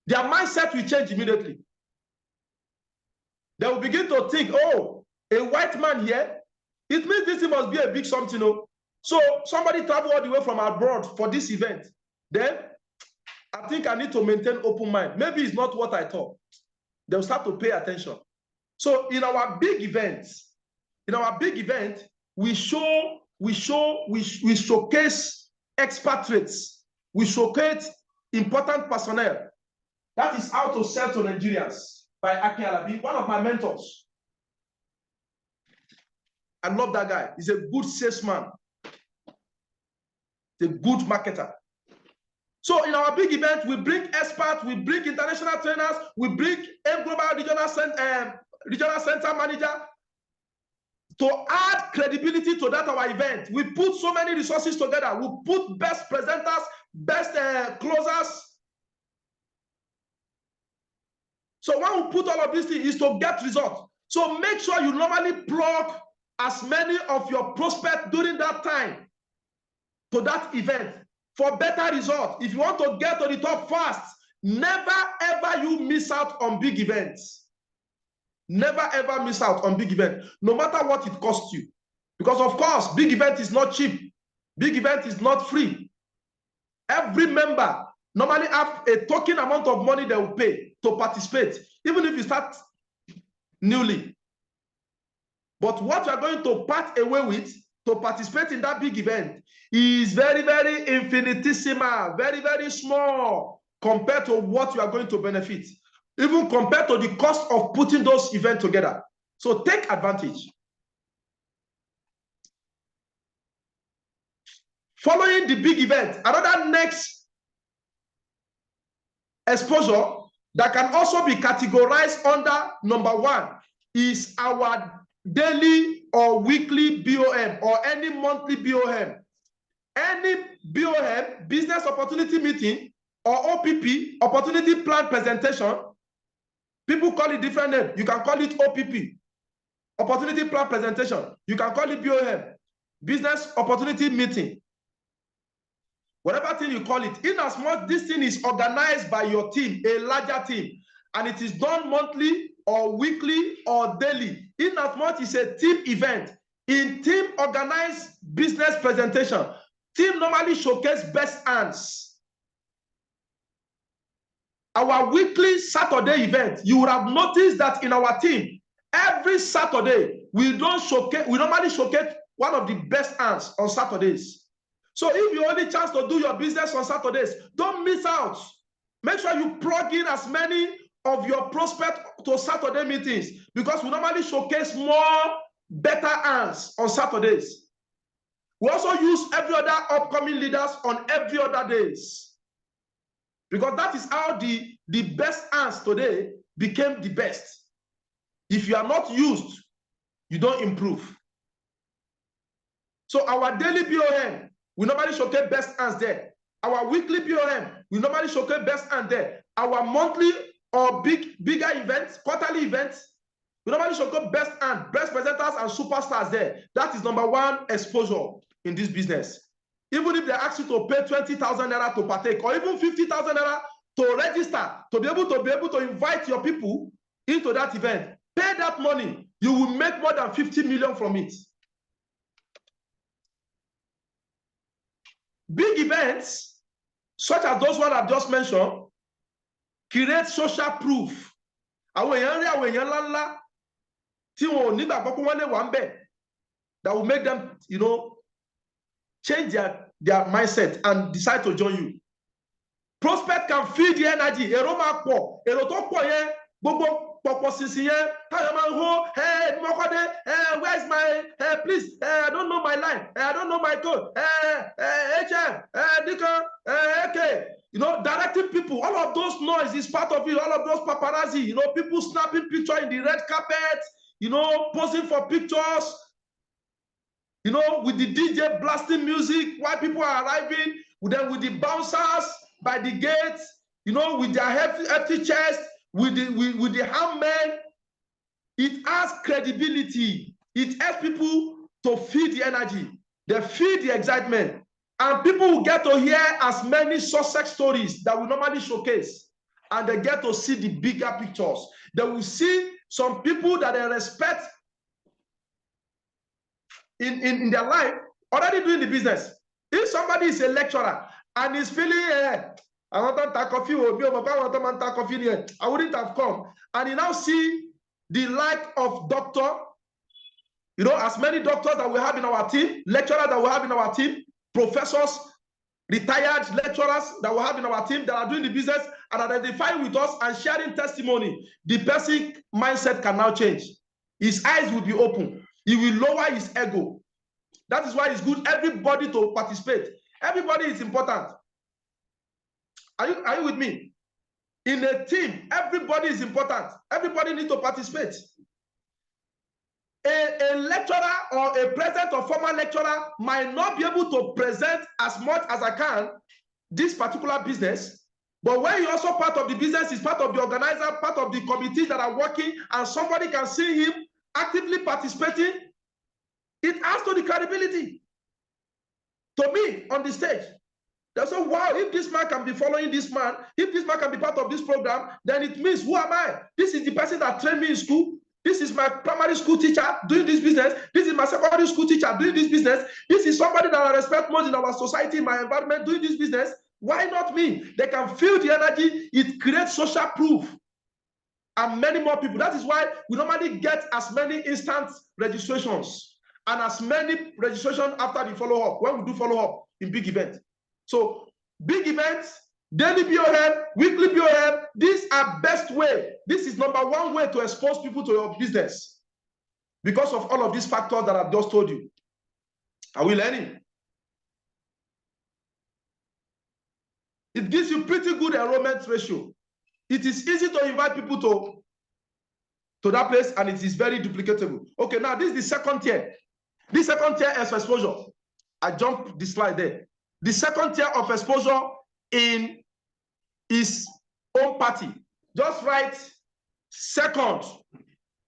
Speaker 1: Their mindset will change immediately. They will begin to think, oh, a white man here, it means this must be a big something. Oh. So somebody traveled all the way from abroad for this event. Then I think I need to maintain open mind. Maybe it's not what I thought. They'll start to pay attention. So in our big events, we showcase expatriates. We showcase important personnel. That is How to Sell to Nigerians by Aki Alabi, one of my mentors. I love that guy. He's a good salesman. He's a good marketer. So in our big event, we bring experts, we bring international trainers, we bring Global Regional Center Manager, to add credibility to that our event. We put so many resources together. We put best presenters, best closers. So when we put all of these things is to get results. So make sure you normally plug as many of your prospects during that time to that event for better results. If you want to get to the top fast, never ever you miss out on big events. Never ever miss out on big event, no matter what it costs you. Because of course, big event is not cheap. Big event is not free. Every member normally have a token amount of money they will pay to participate, even if you start newly. But what you are going to part away with to participate in that big event is very, very infinitesimal, very, very small compared to what you are going to benefit, even compared to the cost of putting those events together. So take advantage. Following the big event, another next exposure that can also be categorized under number 1 is our daily or weekly BOM or any monthly BOM. Any BOM, business opportunity meeting, or OPP, opportunity plan presentation, people call it different name. You can call it OPP, opportunity plan presentation. You can call it BOM, business opportunity meeting. Whatever thing you call it, in as much this thing is organized by your team, a larger team, and it is done monthly or weekly or daily, in as much it's a team event, in team organized business presentation, team normally showcase best hands. Our weekly Saturday event, you would have noticed that in our team, every Saturday, we normally showcase one of the best hands on Saturdays. So if you only chance to do your business on Saturdays, don't miss out. Make sure you plug in as many of your prospects to Saturday meetings, because we normally showcase more better hands on Saturdays. We also use every other upcoming leaders on every other days, because that is how the best hands today became the best. If you are not used, you don't improve. So our daily BOM, we normally showcase best hands there. Our weekly BOM, we normally showcase best hands there. Our monthly or bigger events, quarterly events, we normally showcase best hands, best presenters and superstars there. That is number 1 exposure in this business. Even if they ask you to pay 20,000 naira to partake, or even 50,000 naira to register, to be able to invite your people into that event, pay that money. You will make more than 50 million from it. Big events, such as those ones I've just mentioned, create social proof. That will make them, change their mindset and decide to join you. Prospect can feel the energy. Where's my please? I don't know my line. I don't know my code. HM, okay. Directing people. All of those noise is part of it. All of those paparazzi. People snapping pictures in the red carpet. Posing for pictures. With the DJ blasting music while people are arriving. Then with the bouncers by the gates. With their hefty chest. With the handmen, it has credibility. It helps people to feel the energy. They feel the excitement. And people will get to hear as many success stories that we normally showcase. And they get to see the bigger pictures. They will see some people that they respect in their life already doing the business. If somebody is a lecturer and is feeling, I want to take coffee, I wouldn't have come. And you now see the like of doctor, as many doctors that we have in our team, lecturers that we have in our team, professors, retired lecturers that we have in our team that are doing the business and identifying with us and sharing testimony. The person mindset can now change. His eyes will be open. He will lower his ego. That is why it's good everybody to participate. Everybody is important. Are you with me? In a team, everybody is important. Everybody needs to participate. A lecturer or a present or former lecturer might not be able to present as much as I can this particular business, but when you're also part of the business, is part of the organizer, part of the committees that are working, and somebody can see him actively participating, it adds to the credibility. To me, on the stage, they say, wow, if this man can be following this man, if this man can be part of this program, then it means, who am I? This is the person that trained me in school. This is my primary school teacher doing this business. This is my secondary school teacher doing this business. This is somebody that I respect most in our society, in my environment, doing this business. Why not me? They can feel the energy. It creates social proof. And many more people. That is why we normally get as many instant registrations. and as many registration after the follow-up, when we do follow-up in big events. So big events, daily BOM, weekly BOM, these are best way. This is number one way to expose people to your business because of all of these factors that I've just told you. Are we learning? It gives you pretty good enrollment ratio. It is easy to invite people to that place, and it is very duplicatable. Okay, now this is the second tier. This second tier is exposure. I jumped the slide there. The second tier of exposure is home party. Just write second,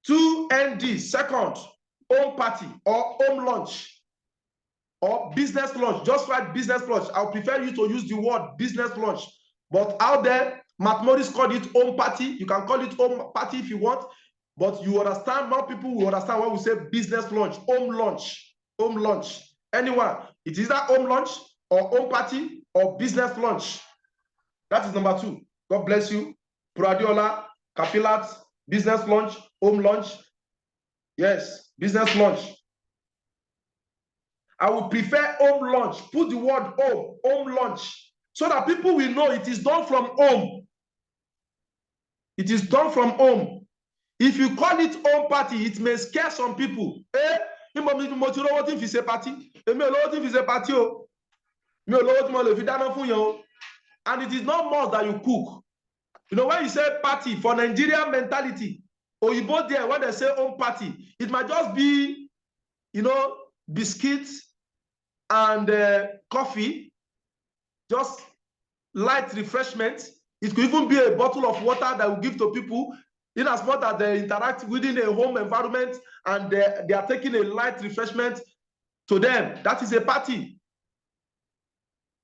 Speaker 1: 2ND, second, home party or home lunch or business lunch. Just write business lunch. I would prefer you to use the word business lunch. But out there, Matt Morris called it home party. You can call it home party if you want, but you understand, more people will understand when we say business lunch, home lunch, home lunch. Anyone, it is that home lunch or home party or business lunch. That is number 2. God bless you. Pradiola, Kapilat, business lunch, home lunch. Yes, business lunch. I would prefer home lunch. Put the word home lunch, so that people will know it is done from home. It is done from home. If you call it home party, it may scare some people. And it is not more that you cook. You know, when you say party for Nigerian mentality, or you both there, when they say home party, it might just be, you know, biscuits and coffee, just light refreshment. It could even be a bottle of water that we give to people, in as much as they interact within a home environment and they are taking a light refreshment to them. That is a party.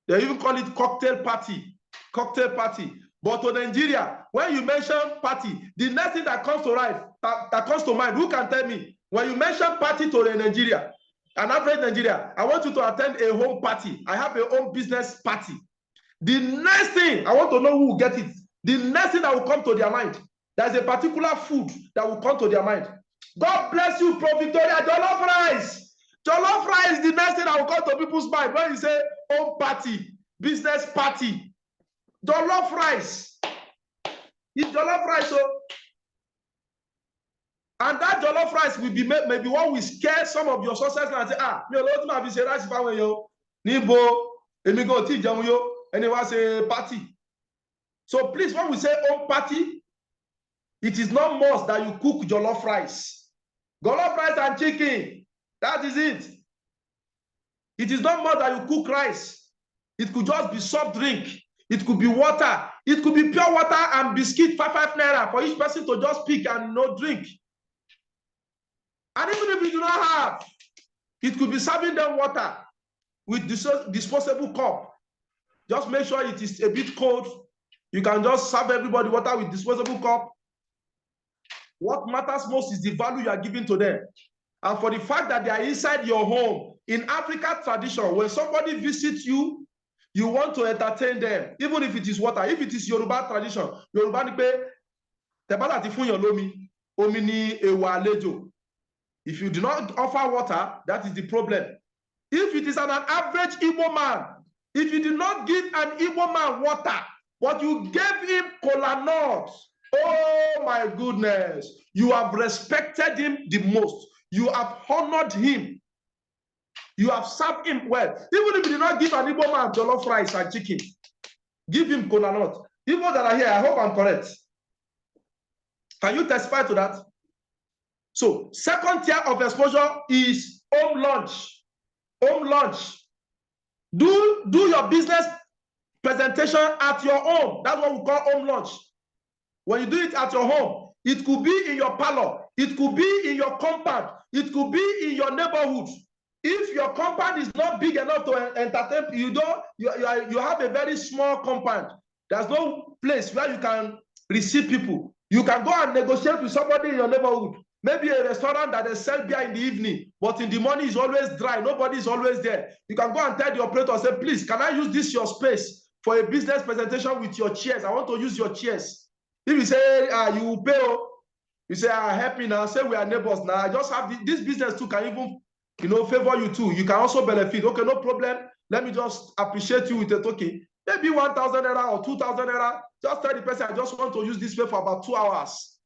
Speaker 1: They even call it cocktail party. Cocktail party. But to Nigeria, when you mention party, the next thing that comes to mind, who can tell me? When you mention party to Nigeria, an average Nigeria, I want you to attend a home party. I have a home business party. The next thing, I want to know who will get it. The next thing that will come to their mind, there's a particular food that will come to their mind. God bless you, Pro Victoria. Jollof rice. Jollof rice is the next thing that will come to people's mind when you say home party, business party. Jollof rice. It's jollof rice. So, and that jollof rice will be maybe what will scare some of your sources and say, me alone to have rice power yo. Nibo, emi go ti jamu yo. Anyone say party. So please, when we say home party, it is not must that you cook jollof rice. Jollof rice and chicken. That is it. It is not must that you cook rice. It could just be soft drink. It could be water. It could be pure water and biscuit, 5 naira for each person to just pick and no drink. And even if you do not have, it could be serving them water with disposable cup. Just make sure it is a bit cold. You can just serve everybody water with disposable cup. What matters most is the value you are giving to them. And for the fact that they are inside your home, in African tradition, when somebody visits you, you want to entertain them, even if it is water. If it is Yoruba tradition, Yoruba ni pe tebala ti fun yan lomi, omi ni ewa alejo. If you do not offer water, that is the problem. If it is an average Igbo man, if you did not give an Igbo man water, but you gave him kola nut, oh my goodness, you have respected him the most. You have honored him. You have served him well. Even if you did not give an Igbo man jollof rice and chicken, give him kola nut. People that are here, I hope I'm correct. Can you testify to that? So, second tier of exposure is home lunch. Home lunch. Do your business presentation at your home. That's what we call home lunch. When you do it at your home, it could be in your parlor, it could be in your compound, it could be in your neighborhood. If your compound is not big enough to entertain, you have a very small compound. There's no place where you can receive people. You can go and negotiate with somebody in your neighborhood. Maybe a restaurant that they sell beer in the evening, but in the morning is always dry. Nobody is always there. You can go and tell the operator, say, please, can I use this your space for a business presentation with your chairs? I want to use your chairs. If you say, you will pay, you say, help me now. Say we are neighbors now. I just have this business too. Can even favor you too. You can also benefit. Okay, no problem. Let me just appreciate you with a token. Maybe 1,000 naira or 2,000 naira. Just tell the person, I just want to use this way for about 2 hours.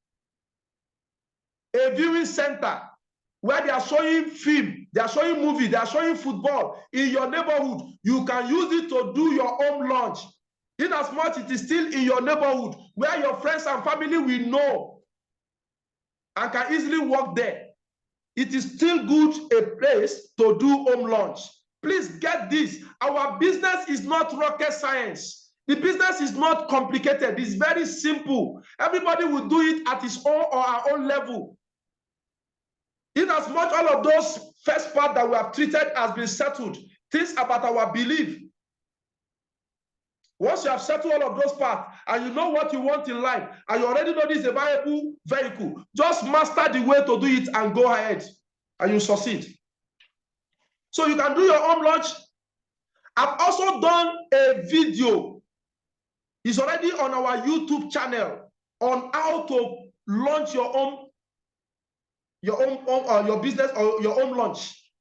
Speaker 1: A viewing center where they are showing film, they are showing movie, they are showing football in your neighborhood. You can use it to do your own lunch. In as much it is still in your neighborhood where your friends and family will know and can easily walk there. It is still good a place to do home lunch. Please get this. Our business is not rocket science. The business is not complicated. It's very simple. Everybody will do it at his own or our own level. In as much all of those first part that we have treated has been settled, things about our belief. Once you have settled all of those parts and you know what you want in life and you already know this is a viable vehicle, just master the way to do it and go ahead and you succeed. So you can do your own launch. I've also done a video. It's already on our YouTube channel on how to launch your business or your own launch.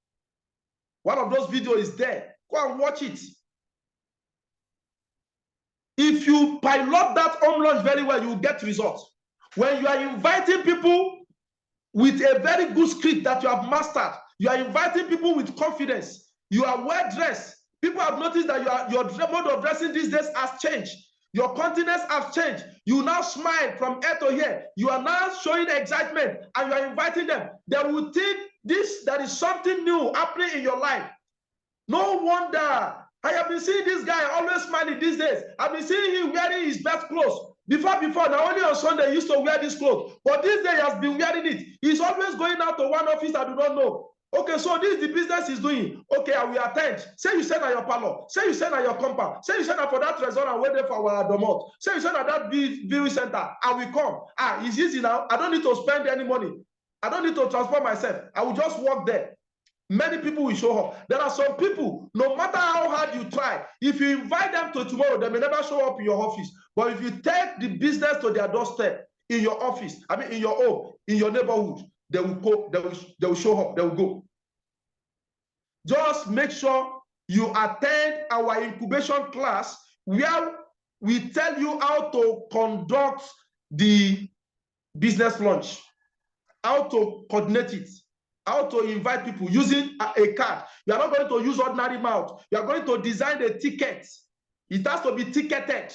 Speaker 1: One of those videos is there. Go and watch it. If you pilot that home launch very well, you will get results. When you are inviting people with a very good script that you have mastered, you are inviting people with confidence, you are well dressed. People have noticed that your mode of dressing these days has changed. Your countenance has changed. You now smile from ear to ear. You are now showing excitement and you are inviting them. They will think there is something new happening in your life. No wonder. I have been seeing this guy always smiling these days. I've been seeing him wearing his best clothes. Before, now only on Sunday he used to wear this clothes. But this day he has been wearing it. He's always going out to one office I do not know. Okay, so this is the business he's doing. Okay, I will attend. Say you send at your parlor. Say you send at your compound. Say you send for that restaurant waiting for our domot. Say you send at that viewing center. I will come. It's easy now. I don't need to spend any money. I don't need to transport myself. I will just walk there. Many people will show up. There are some people, no matter how hard you try, if you invite them to tomorrow, they may never show up in your office. But if you take the business to their doorstep, in your office, in your home, in your neighborhood, they will go, they will show up, they will go. Just make sure you attend our incubation class where we tell you how to conduct the business launch, how to coordinate it, how to invite people using a card. You are not going to use ordinary mouth. You are going to design a ticket. It has to be ticketed.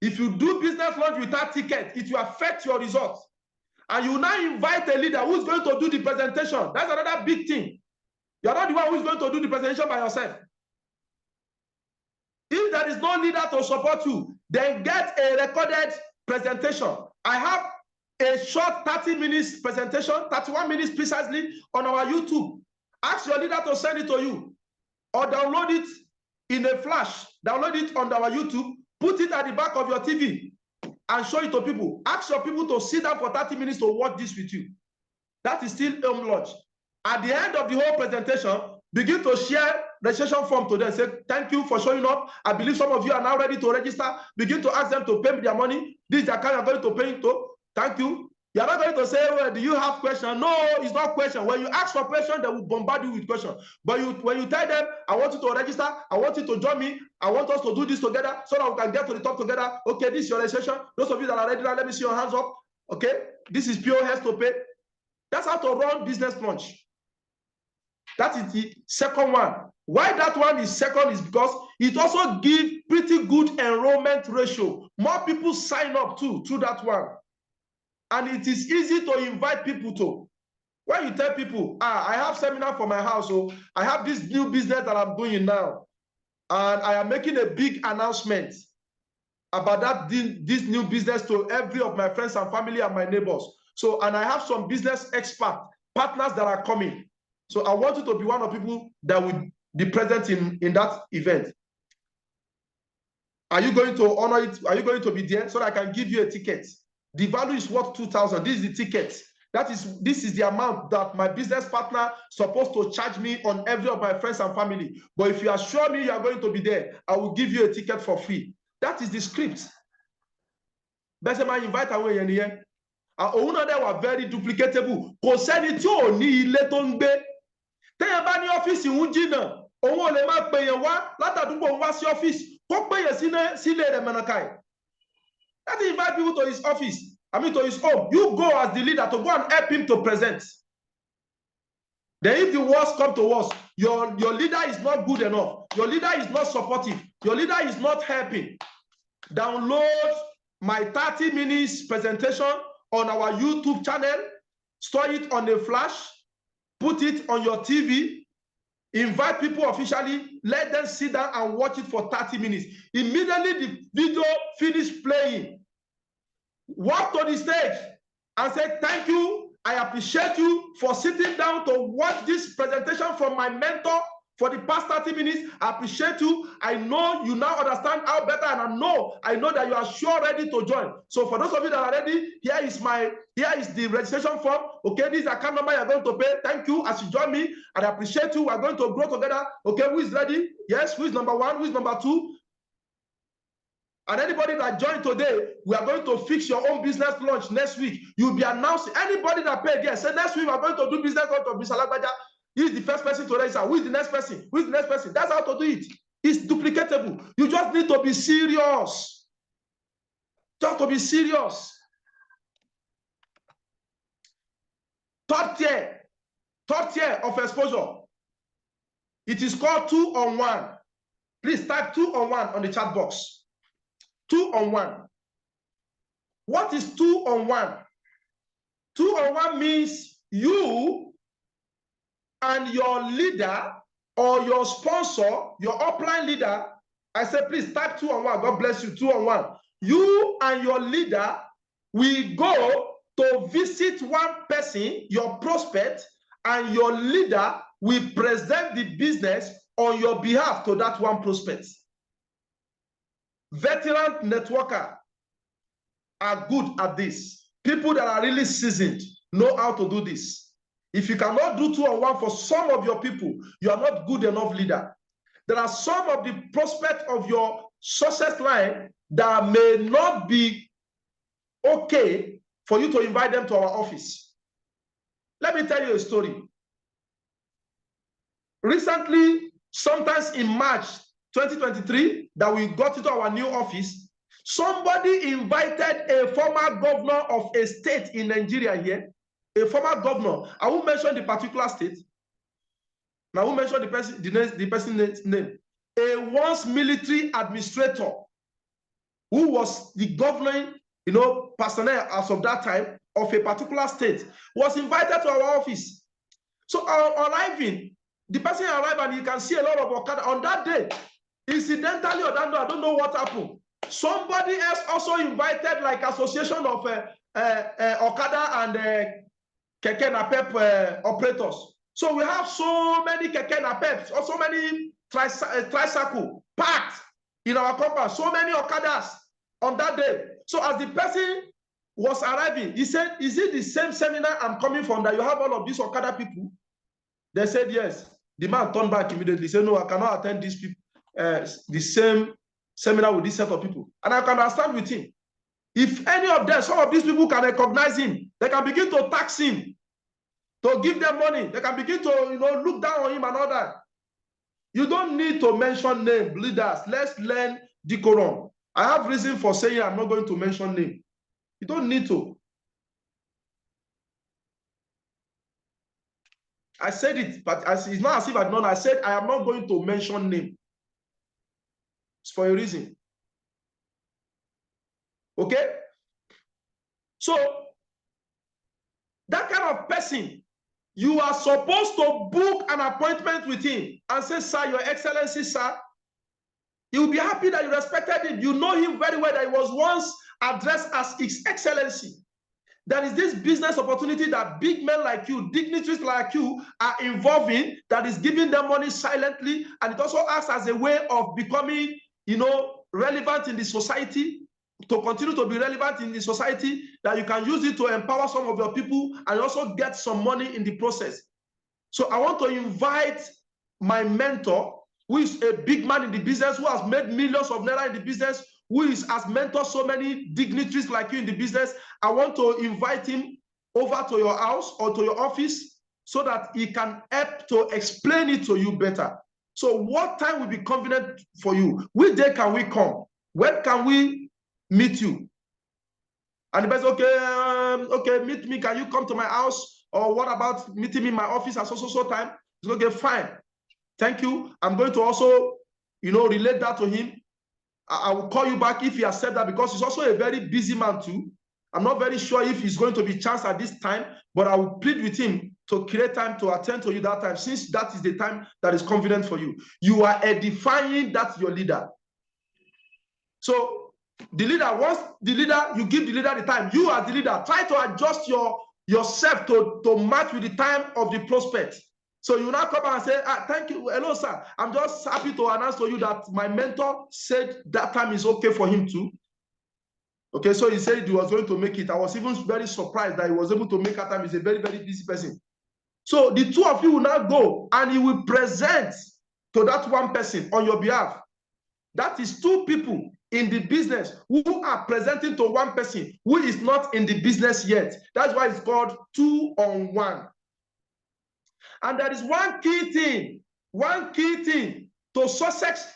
Speaker 1: If you do business launch without ticket, it will affect your results. And you now invite a leader who is going to do the presentation. That's another big thing. You are not the one who is going to do the presentation by yourself. If there is no leader to support you, then get a recorded presentation. I have a short 30 minutes presentation, 31 minutes precisely, on our YouTube. Ask your leader to send it to you or download it in a flash. Download it on our YouTube, put it at the back of your TV and show it to people. Ask your people to sit down for 30 minutes to watch this with you. That is still home launch. At the end of the whole presentation, begin to share registration form to them. Say, thank you for showing up. I believe some of you are now ready to register. Begin to ask them to pay their money. This is the account you're going to pay into. Thank you. You're not going to say, well, do you have questions? No, it's not question. When you ask for questions, they will bombard you with questions. But when you tell them, I want you to register, I want you to join me, I want us to do this together so that we can get to the top together. Okay, this is your registration. Those of you that are ready now, let me see your hands up. Okay, this is POS to pay. That's how to run business launch. That is the second one. Why that one is second is because it also gives pretty good enrollment ratio. More people sign up too through that one. And it is easy to invite people to. When you tell people, I have seminar for my house, so I have this new business that I'm doing now, and I am making a big announcement about this new business to every of my friends and family and my neighbors. So, and I have some business expert partners that are coming. So I want you to be one of the people that will be present in that event. Are you going to honor it? Are you going to be there so that I can give you a ticket? The value is worth 2,000. This is the ticket. This is the amount that my business partner is supposed to charge me on every of my friends and family. But if you assure me you are going to be there, I will give you a ticket for free. That is the script. Besema invite away in here. They were very duplicatable. Kò sẹ́ni tí ò ní ilé tó ń gbé. téèyàn bá ní ọ́fíìsì ń jìnnà òun ò lè máa pèèyàn wá látàdúgbò ń wá sí ọ́fíìsì kó pèèyàn sílé rẹ̀ mọ̀nàkàì. Let him invite people to his office, I mean to his home. You go as the leader to go and help him to present. Then if the worst come to worst, your leader is not good enough, your leader is not supportive, your leader is not helping, download my 30 minutes presentation on our YouTube channel, store it on a flash, put it on your TV, invite people officially, let them sit down and watch it for 30 minutes. Immediately the video finished playing, walk to the stage and say, thank you, I appreciate you for sitting down to watch this presentation from my mentor for the past 30 minutes. I appreciate you. I know you now understand how better, and I know that you are sure ready to join. So for those of you that are ready, here is the registration form. Okay, this is the account number you're going to pay. Thank you as you join me, and I appreciate you. We're going to grow together. Okay, who is ready? Yes, who is number 1? Who is number 2? And anybody that joined today, we are going to fix your own business launch next week. You'll be announcing. Anybody that paid, yes, say next week we are going to do business launch of Mr. Lagbaja. He is the first person to register. Who is the next person? Who is the next person? That's how to do it. It's duplicatable. You just need to be serious. Just to be serious. Third tier of exposure. It is called 2-on-1. Please type 2-on-1 on the chat box. 2-on-1. What is 2-on-1? 2-on-1 means you and your leader or your sponsor, your upline leader. I say, please type 2-on-1. God bless you. 2-on-1. You and your leader will go to visit one person, your prospect, and your leader will present the business on your behalf to that one prospect. Veteran networker are good at this. People that are really seasoned know how to do this. If you cannot do 2-on-1 for some of your people, you are not good enough leader. There are some of the prospects of your success line that may not be okay for you to invite them to our office. Let me tell you a story. Recently, sometimes in March 2023, that we got into our new office, somebody invited a former governor of a state in Nigeria here, a former governor. I won't mention the particular state. I won't mention the person's name. A once military administrator who was the governing, personnel as of that time of a particular state was invited to our office. So on arriving, the person arrived and you can see a lot of Okada on that day. Incidentally, I don't know what happened. Somebody else also invited, like association of Okada and Keke Napep operators. So we have so many Keke Napeps, or so many tricycle packed in our compound, so many Okadas on that day. So as the person was arriving, he said, is it the same seminar I'm coming from that you have all of these Okada people? They said yes. The man turned back immediately. He said, no, I cannot attend these people. The same seminar with this set of people. And I can understand with him. If any of them, some of these people can recognize him, they can begin to tax him, to give them money. They can begin to, look down on him and all that. You don't need to mention name, leaders. Let's learn decorum. I have reason for saying I'm not going to mention name. You don't need to. I said it, but it's not as if I don't know. I said I am not going to mention name. It's for a reason. Okay? So, that kind of person, you are supposed to book an appointment with him and say, sir, your excellency, sir. He will be happy that you respected him. You know him very well, that he was once addressed as his excellency. There is this business opportunity that big men like you, dignitaries like you are involved in, that is giving them money silently, and it also acts as a way of becoming, relevant in the society, to continue to be relevant in the society, that you can use it to empower some of your people and also get some money in the process. So I want to invite my mentor, who is a big man in the business, who has made millions of naira in the business, who has mentored so many dignitaries like you in the business. I want to invite him over to your house or to your office so that he can help to explain it to you better. So what time will be convenient for you? Which day can we come? When can we meet you? And the person, okay, okay, meet me. Can you come to my house? Or what about meeting me in my office at so time? It's okay, fine. Thank you. I'm going to also, relate that to him. I will call you back if he accepts that, because he's also a very busy man too. I'm not very sure if he's going to be chance at this time, but I will plead with him to create time to attend to you that time, since that is the time that is convenient for you. You are edifying that your leader. So the leader, once the leader, you give the leader the time, you as the leader, try to adjust yourself to match with the time of the prospect. So you now come and say, thank you, hello sir, I'm just happy to announce to you that my mentor said that time is okay for him too. Okay, so he said he was going to make it. I was even very surprised that he was able to make that time. He's a very, very busy person. So the two of you will now go and he will present to that one person on your behalf. That is two people in the business who are presenting to one person who is not in the business yet. That's why it's called 2-on-1. And there is one key thing to success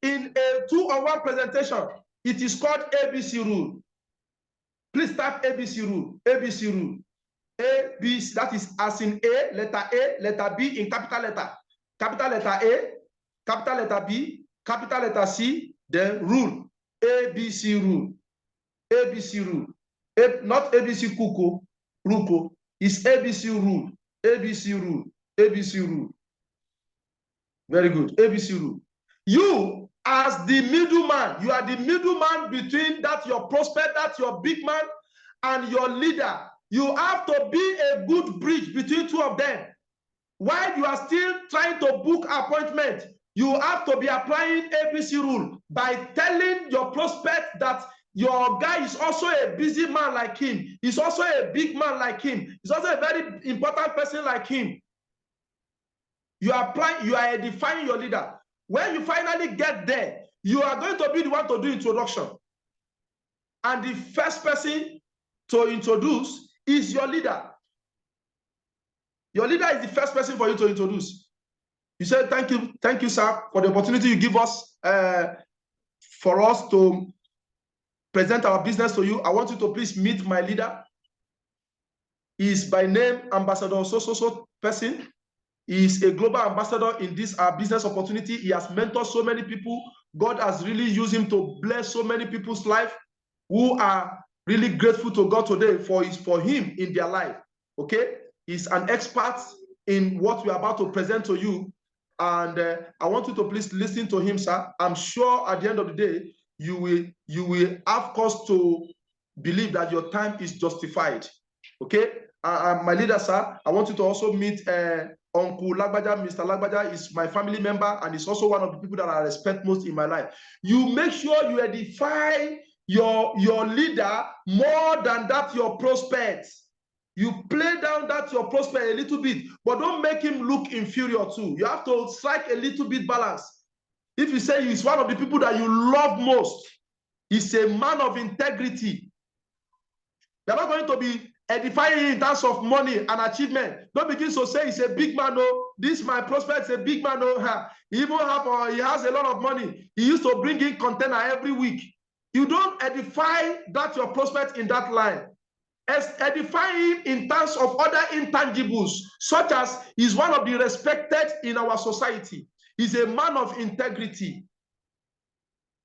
Speaker 1: in a 2-on-1 presentation. It is called ABC rule. Please type ABC rule. ABC rule. ABC, that is as in A, letter B in capital letter. Capital letter A, capital letter B, capital letter C, then rule. ABC rule. ABC rule. Not ABC Kuko, Ruko. It's ABC rule. ABC rule. ABC rule. Very good. ABC rule. You, as the middleman, you are the middleman between that your prospect, that your big man, and your leader. You have to be a good bridge between two of them. While you are still trying to book appointment, you have to be applying ABC rule by telling your prospect that your guy is also a busy man like him. He's also a big man like him. He's also a very important person like him. You are edifying your leader. When you finally get there, you are going to be the one to do introduction. And the first person to introduce is your leader. Your leader is the first person for you to introduce. You say, thank you, sir, for the opportunity you give us for us to present our business to you. I want you to please meet my leader. He is by name Ambassador so person. He is a global ambassador in this business opportunity. He has mentored so many people. God has really used him to bless so many people's life who are really grateful to God today for him in their life. Okay, he's an expert in what we are about to present to you, and I want you to please listen to him, sir. I'm sure at the end of the day you will have cause to believe that your time is justified. Okay, my leader, sir, I want you to also meet Uncle Lagbaja. Mr. Lagbaja is my family member and is also one of the people that I respect most in my life. You make sure you edify your leader more than that your prospect. You play down that your prospect a little bit, but don't make him look inferior too. You have to strike a little bit balance. If you say he's one of the people that you love most, he's a man of integrity, you're not going to be edifying him in terms of money and achievement. Don't begin to say he's a big man. Oh, this my prospect is a big man. Oh, he even he has a lot of money. He used to bring in container every week. You don't edify that your prospect in that line. Edify him in terms of other intangibles, such as he's one of the respected in our society. He's a man of integrity.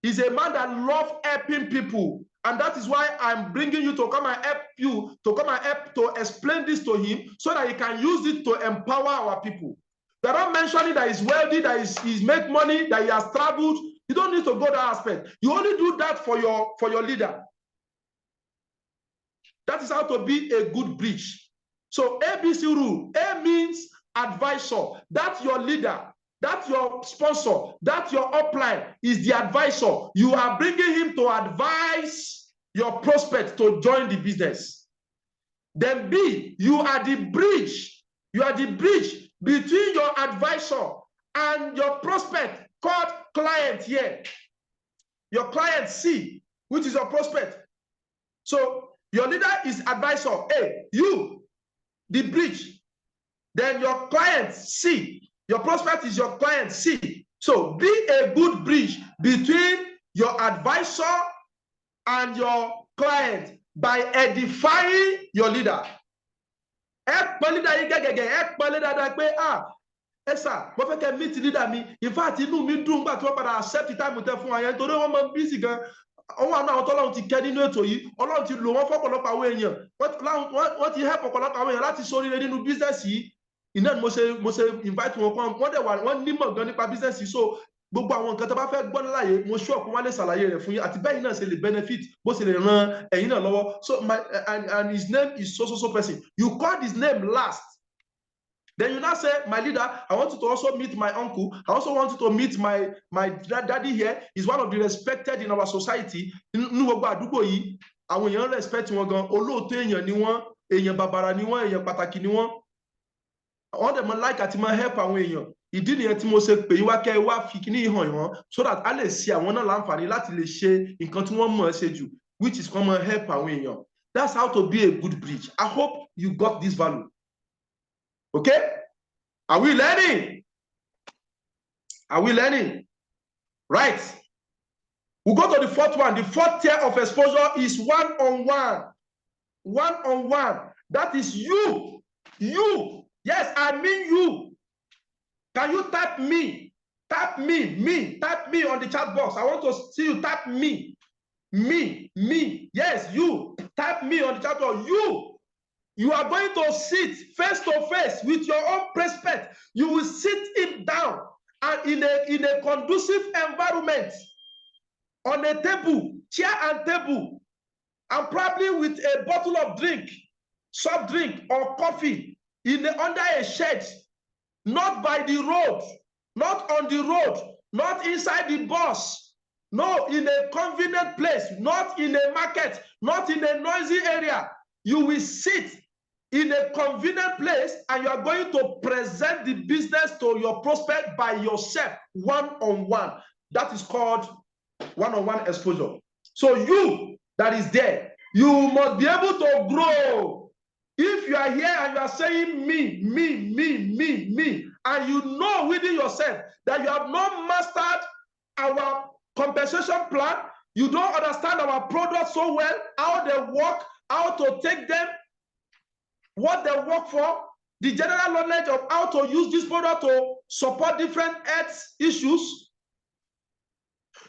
Speaker 1: He's a man that loves helping people. And that is why I'm bringing you to come and help you, to come and help to explain this to him so that he can use it to empower our people. They're not mentioning that he's wealthy, that he's make money, that he has traveled. You don't need to go that aspect. You only do that for your leader. That is how to be a good bridge. So ABC rule. A means advisor. That's your leader. That's your sponsor. That's your upline. Is the advisor. You are bringing him to advise your prospect to join the business. Then B, you are the bridge. You are the bridge between your advisor and your prospect called client here. Your client C, which is your prospect. So your leader is advisor A. You, the bridge. Then your client, C. Your prospect is your client, C. So be a good bridge between your advisor and your client by edifying your leader. Esa, mo fẹ́ kẹ́ meet leader mi. In fact, inú mi dùn gbà tí wọ́n padà accept time tẹ́ fún wa yẹn torí wọ́n máa ń busy gan. Àwọn àna àwọn tọ́lọ́run ti kẹ́ nínú ètò yìí, Ọlọ́run ti lò wọ́n fọ́pọ̀lọpọ̀ àwọn èèyàn. Wọ́n ti help ọ̀pọ̀lọpọ̀ àwọn èèyàn láti ṣoríire nínú business yìí. Iná ni mo ṣe invite wọn kan. Wọ́n dẹ̀ wà wọ́n nímọ̀ gan nípa business yìí. So gbogbo àwọn nǹkan tó bá fẹ́ gbọ́ láyé, mo sure pé wọ́n lè ṣàlàyé rẹ̀ fún yín àti bẹ́ẹ̀ náà ṣe lè benefit bó ṣe lè ran ẹ̀yin náà lọ́wọ́. So and his name is so person. You called his name last. Then you now say, my leader, I want you to also meet my uncle. I also want you to meet my daddy here. He's one of the respected in our society. Nínú gbogbo àdúgbò yìí, àwọn èèyàn respect wọn gan. Olóòótọ́ èèyàn ni wọ́n, èèyàn bàbàrà ni wọ́n, èèyàn pàtàkì ni wọ́n. Àwọn dẹ̀ mọ́ like àti máa help àwọn èèyàn. Ìdí nìyẹn tí mo ṣe pè yín wá kẹ́ ẹ wá fi kíní hàn yín so that a lè ṣe àwọn náà láǹfààní láti lè ṣe nǹkan tí wọ́n mọ̀ ẹ́ ṣe jù, which is come and help àwọn èèyàn. That's how to be a good bridge. I hope you got this value. Okay? Are we learning? Are we learning? Right. We'll go to the fourth one. The fourth tier of exposure is one-on-one. One-on-one. That is you. You. Yes, I mean you. Can you tap me? Tap me. Me. Tap me on the chat box. I want to see you tap me. Me. Yes, you. Tap me on the chat box. You are going to sit face to face with your own prospect. You will sit him down and in a conducive environment, on a table, chair and table, and probably with a bottle of drink, soft drink or coffee under a shed, not by the road, not on the road, not inside the bus, no, in a convenient place, not in a market, not in a noisy area. You will sit in a convenient place and you are going to present the business to your prospect by yourself, one-on-one. That is called one-on-one exposure. So you that is there, you must be able to grow. If you are here and you are saying me, and you know within yourself that you have not mastered our compensation plan, you don't understand our products so well, how they work, how to take them, what they work for, the general knowledge of how to use this product to support different health issues.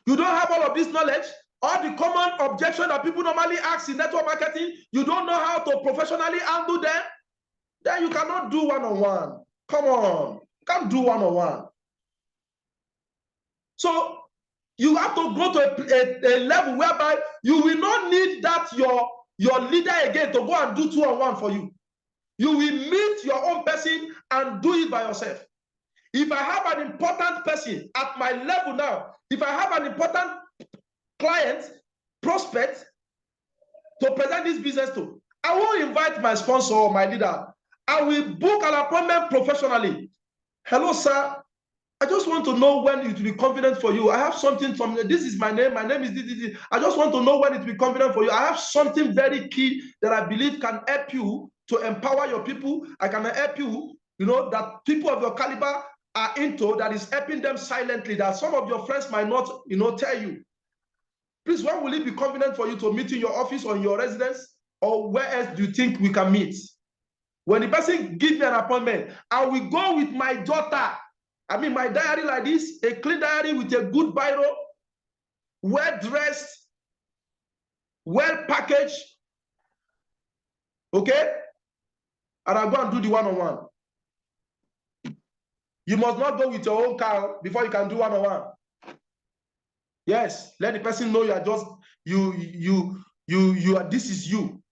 Speaker 1: You don't have all of this knowledge, all the common objections that people normally ask in network marketing, you don't know how to professionally handle them, then you cannot do one-on-one. Come on, you can't do one-on-one. So you have to go to a level whereby you will not need that your leader again to go and do two-on-one for you. You will meet your own person and do it by yourself. If I have an important person at my level now, if I have an important client, prospect to present this business to, I will invite my sponsor or my leader. I will book an appointment professionally. Hello, sir. I just want to know when it will be convenient for you. I have something from, this is my name is this. I just want to know when it will be convenient for you. I have something very key that I believe can help you to empower your people. I can help you, that people of your caliber are into, that is helping them silently, that some of your friends might not, tell you. Please, when will it be convenient for you to meet in your office or in your residence? Or where else do you think we can meet? When the person gives me an appointment, I will go with my daughter. I mean, my diary like this, a clean diary with a good biro, well-dressed, well-packaged, okay? And I'll go and do the one-on-one. You must not go with your own car before you can do one-on-one. Yes, let the person know you are just, you are, this is you.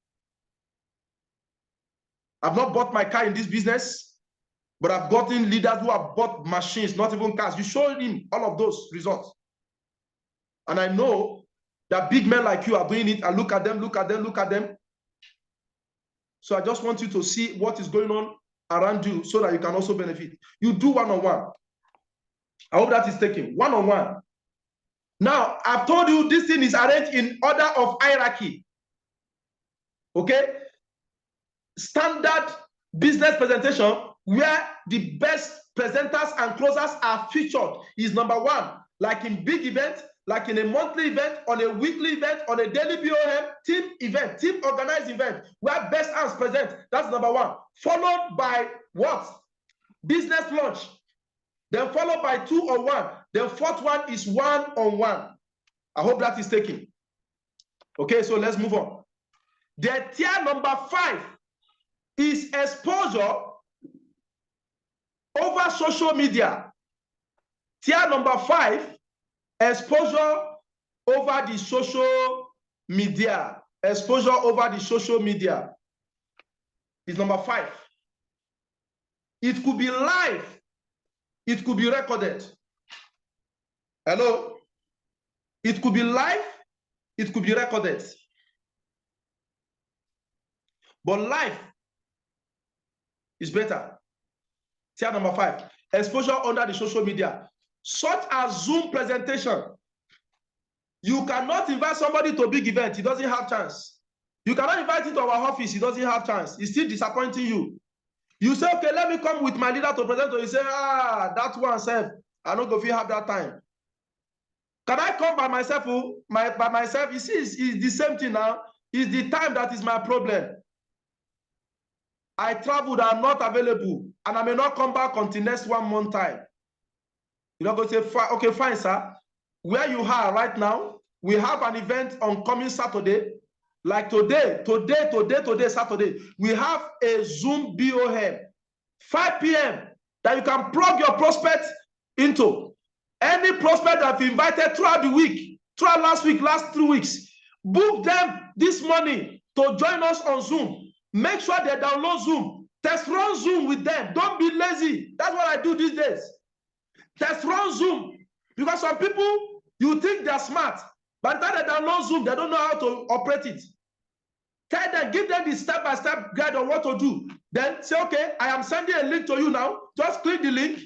Speaker 1: I've not bought my car in this business, but I've gotten leaders who have bought machines, not even cars. You showed him all of those results. And I know that big men like you are doing it, and look at them. So I just want you to see what is going on around you so that you can also benefit. You do one-on-one. I hope that is taken. One-on-one. Now, I've told you this thing is arranged in order of hierarchy. Okay? Standard business presentation where the best presenters and closers are featured is number one, like in big events, like in a monthly event, on a weekly event, on a daily BOM, team event, team organized event, where best hands present. That's number one. Followed by what? Business launch. Then followed by 2-on-1. Then fourth one is 1-on-1. I hope that is taken. Okay, so let's move on. The tier number 5 is exposure over social media. Tier number 5, exposure over the social media. Exposure over the social media is number 5. It could be live. It could be recorded. Hello? It could be live. It could be recorded. But live is better. Tier number 5, exposure under the social media, such as Zoom presentation. You cannot invite somebody to a big event, he doesn't have chance. You cannot invite him to our office, he doesn't have chance. He's still disappointing you. You say, okay, let me come with my leader to present. You say, that one self, I don't go if you have that time. Can I come by myself? By myself, you see, it's the same thing now. It's the time that is my problem. I traveled, I'm not available, and I may not come back until next 1 month time. You're not going to say, okay, fine, sir. Where you are right now, we have an event on coming Saturday. Like today, Saturday, we have a Zoom BOM, 5 p.m. that you can plug your prospects into. Any prospect that you've invited throughout the week, throughout last week, last 3 weeks, book them this morning to join us on Zoom. Make sure they download Zoom. Test run Zoom with them. Don't be lazy. That's what I do these days. Test run Zoom. Because some people, you think they're smart. By the time they download Zoom, they don't know how to operate it. Tell them, give them the step-by-step guide on what to do. Then say, okay, I am sending a link to you now. Just click the link.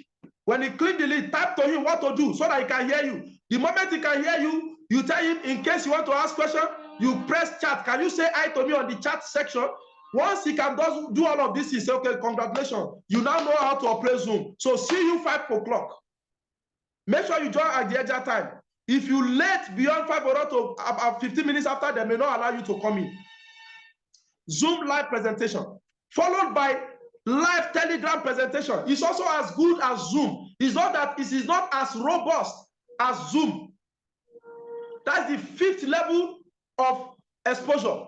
Speaker 1: When you click the link, type to him what to do so that he can hear you. The moment he can hear you, you tell him, in case you want to ask questions, you press chat. Can you say hi to me on the chat section? Once he can do all of this, he say, okay, congratulations. You now know how to operate Zoom. So see you 5 o'clock. Make sure you join at the edge time. If you late beyond 5 o'clock to about 15 minutes after, they may not allow you to come in. Zoom live presentation, followed by live Telegram presentation. It's also as good as Zoom. It's not that it is not as robust as Zoom. That's the 5th level of exposure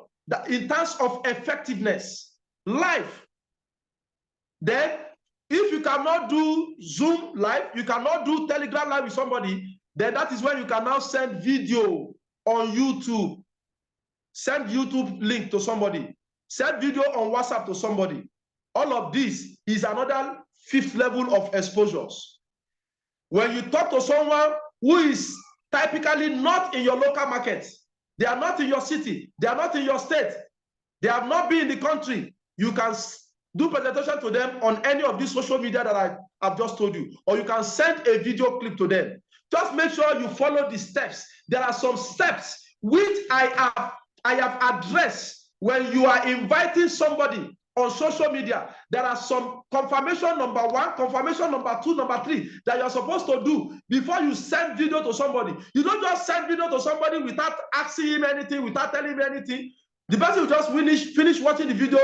Speaker 1: in terms of effectiveness. Live. Then, if you cannot do Zoom live, you cannot do Telegram live with somebody, then that is when you can now send video on YouTube. Send YouTube link to somebody. Send video on WhatsApp to somebody. All of this is another 5th level of exposures. When you talk to someone who is typically not in your local market, they are not in your city, they are not in your state, they have not been in the country, you can do presentation to them on any of these social media that I have just told you, or you can send a video clip to them. Just make sure you follow the steps. There are some steps which I have addressed when you are inviting somebody on social media. There are some confirmation number 1, confirmation number 2, number 3 that you're supposed to do before you send video to somebody. You don't just send video to somebody without asking him anything, without telling him anything. The person will just finish watching the video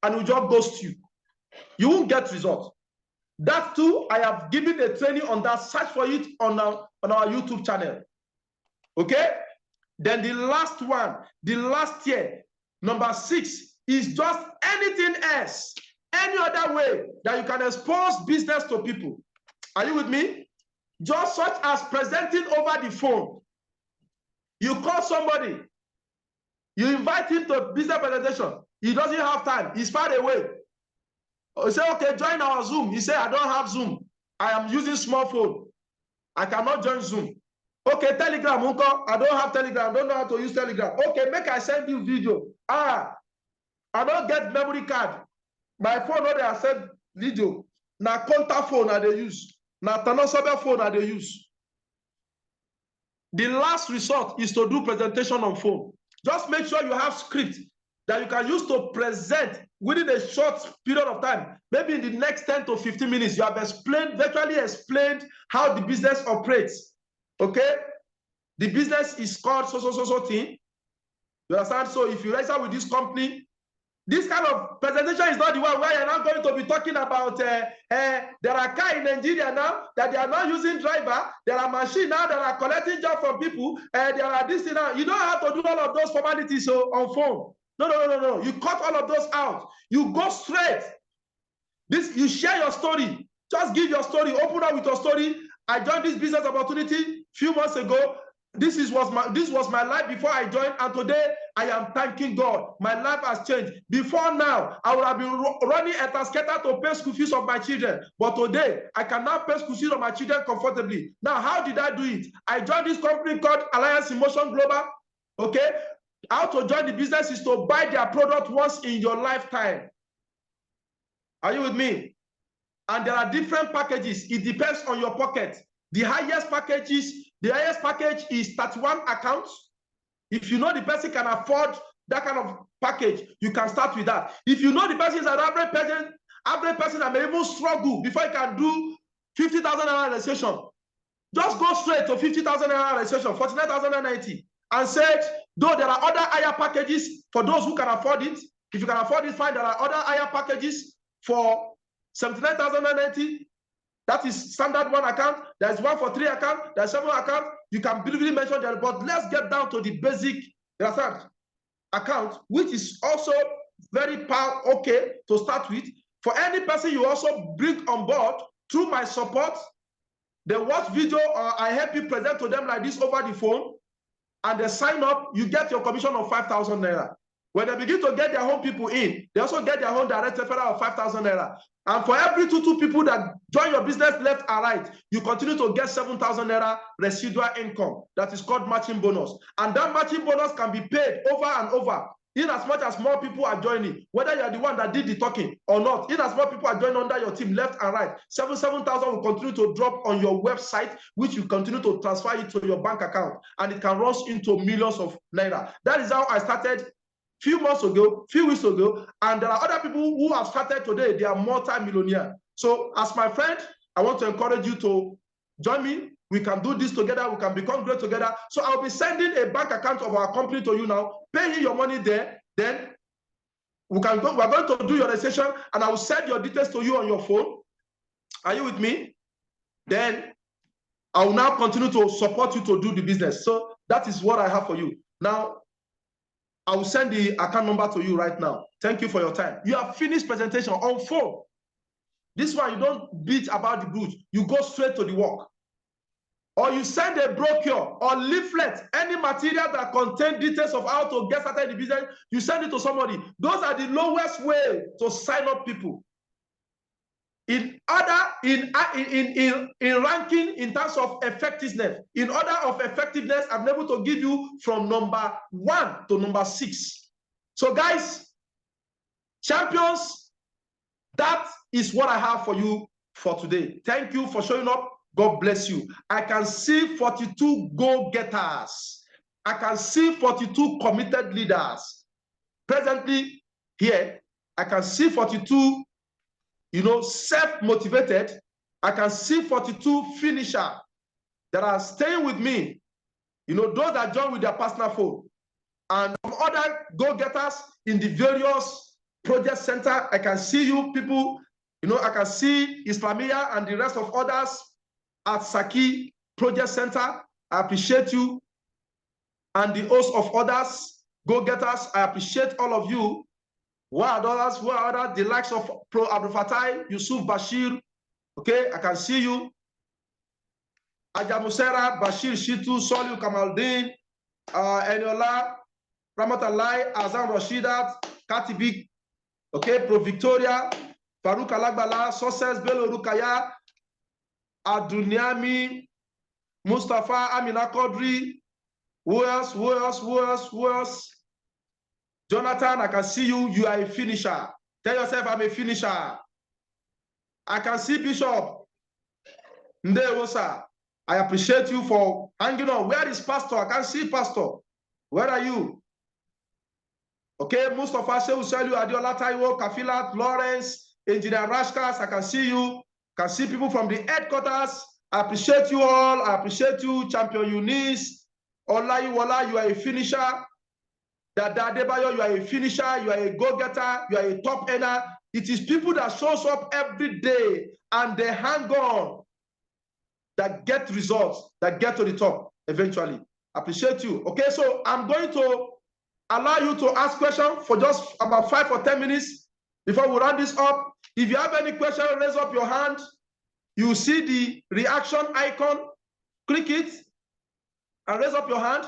Speaker 1: and will just ghost you. You won't get results. That too, I have given a training on that. Search for it on our YouTube channel. Okay? Then the last one, the last tier, number 6, is just anything else, any other way that you can expose business to people. Are you with me? Just such as presenting over the phone. You call somebody, you invite him to business presentation. He doesn't have time. He's far away. You say, okay, join our Zoom. He say, I don't have Zoom. I am using smartphone. I cannot join Zoom. Okay, Telegram, Uncle. I don't have Telegram. I don't know how to use Telegram. Okay, make I send you video. I don't get memory card. My phone, no, they are send video. Na contact phone that they use. Na Tanosobe phone that they use. The last resort is to do presentation on phone. Just make sure you have script. that you can use to present within a short period of time. Maybe in the next 10 to 15 minutes, you have virtually explained how the business operates. Okay? The business is called so thing. You understand? So if you register with this company, this kind of presentation is not the one where you're not going to be talking about there are cars in Nigeria now that they are not using driver. There are machines now that are collecting jobs from people. There are this thing now. You don't have to do all of those formalities on phone. No. You cut all of those out. You go straight. You share your story. Just give your story. Open up with your story. I joined this business opportunity a few months ago. This was my life before I joined, and today I am thanking God. My life has changed. Before now, I would have been running a tasketer to pay school fees of my children, but today I can now pay school fees of my children comfortably. Now, how did I do it? I joined this company called Alliance in Motion Global. Okay, how to join the business is to buy their product once in your lifetime. Are you with me? And there are different packages. It depends on your pocket. The highest package is 31 accounts. If you know the person can afford that kind of package, you can start with that. If you know the person is an average person that may even struggle before you can do 50,000 naira registration, just go straight to 50,000 naira registration, 49,090, and said, though there are other higher packages for those who can afford it. If you can afford it, fine. There are other higher packages for 79,090. That is standard one account. There's one for 3 accounts. There's 7 accounts. You can briefly mention that, but let's get down to the basic account, which is also very okay to start with. For any person you also bring on board through my support, they watch video or I help you present to them like this over the phone, and they sign up, you get your commission of 5,000 naira. When they begin to get their own people in, they also get their own direct referral of 5,000 naira. And for every two people that join your business left and right, you continue to get 7,000 naira residual income. That is called matching bonus. And that matching bonus can be paid over and over, in as much as more people are joining, whether you are the one that did the talking or not. In as more people are joining under your team left and right, 7,000 will continue to drop on your website, which you continue to transfer it to your bank account, and it can rush into millions of naira. That is how I started few weeks ago, and there are other people who have started today. They are multi-millionaire. So as my friend, I want to encourage you to join me. We can do this together. We can become great together. So I'll be sending a bank account of our company to you now. Pay your money there. Then we're going to do your registration, and I will send your details to you on your phone. Are you with me? Then I will now continue to support you to do the business. So that is what I have for you. Now, I will send the account number to you right now. Thank you for your time. You have finished presentation on phone. This one, you don't beat about the goods. You go straight to the work. Or you send a brochure or leaflet, any material that contains details of how to get started in the business, you send it to somebody. Those are the lowest way to sign up people. In ranking in terms of effectiveness, in order of effectiveness, I'm able to give you from number 1 to number 6. So guys, champions, that is what I have for you for today. Thank you for showing up. God bless you. I can see 42 go-getters. I can see 42 committed leaders. Presently here, I can see 42 self-motivated. I can see 42 finishers that are staying with me. Those that join with their personal phone. And other go-getters in the various project center. I can see you people. I can see Islamia and the rest of others at Saki Project Center. I appreciate you. And the host of others, go-getters, I appreciate all of you. Who are others? The likes of Pro Abdul Fatai, Yusuf Bashir. Okay, I can see you. Ajamusera, Bashir Shitu, Soliu Kamaldin, Eniola, Ramatalai, Azam Rashidat, Katibik, okay, Pro Victoria, Farouk Alagbala, Success Bello Rukaya, Aduniami, Mustafa Amina Kodri. Who else? Jonathan, I can see you. You are a finisher. Tell yourself, I'm a finisher. I can see Bishop Ndewosa. I appreciate you for hanging on. Where is Pastor? I can't see Pastor. Where are you? Okay, Mustafa Shehu, Adiola Taiwo, Kafilat, Lawrence, Engineer Rashkas, I can see you. Can see people from the headquarters. I appreciate you all. I appreciate you, Champion Eunice. Olayiwola, you are a finisher. Dada Adebayo, you are a finisher. You are a go-getter. You are a top earner. It is people that shows up every day and they hang on that get results, that get to the top eventually. Appreciate you. Okay, so I'm going to allow you to ask questions for just about 5 or 10 minutes before we round this up. If you have any question, raise up your hand. You see the reaction icon, click it and raise up your hand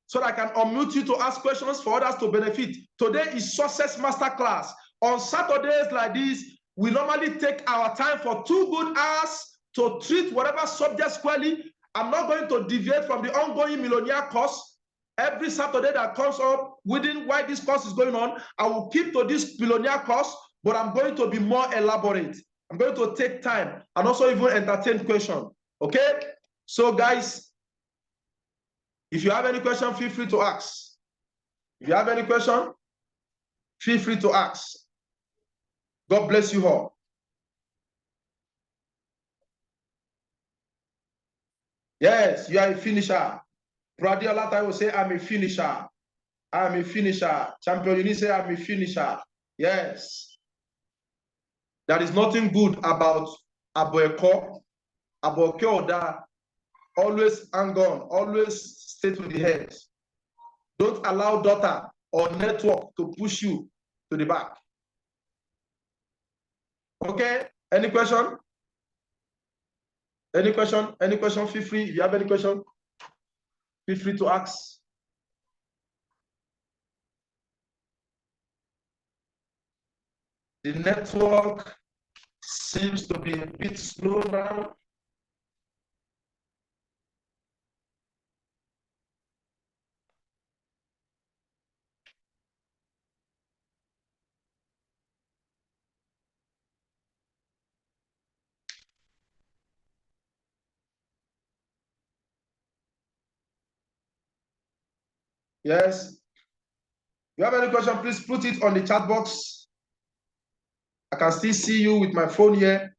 Speaker 1: so that I can unmute you to ask questions for others to benefit. Today is Success Masterclass. On Saturdays like this, we normally take our time for 2 good hours to treat whatever subject squarely. I'm not going to deviate from the ongoing millionaire course. Every Saturday that comes up within why this course is going on, I will keep to this millionaire course, but I'm going to be more elaborate. I'm going to take time and also even entertain questions. Okay? So guys, if you have any question, feel free to ask. If you have any question, feel free to ask. God bless you all. Yes, you are a finisher. Brady Olata will say, I'm a finisher. I'm a finisher. Champion Uni say, I'm a finisher. Yes. There is nothing good about Aboeko. Aboeko that always hang on, always stay to the head. Don't allow daughter or network to push you to the back. Okay, any question? Any question? Any question? Feel free. If you have any question, feel free to ask. The network seems to be a bit slow now. Yes. If you have any question, please put it on the chat box. I can still see you with my phone here.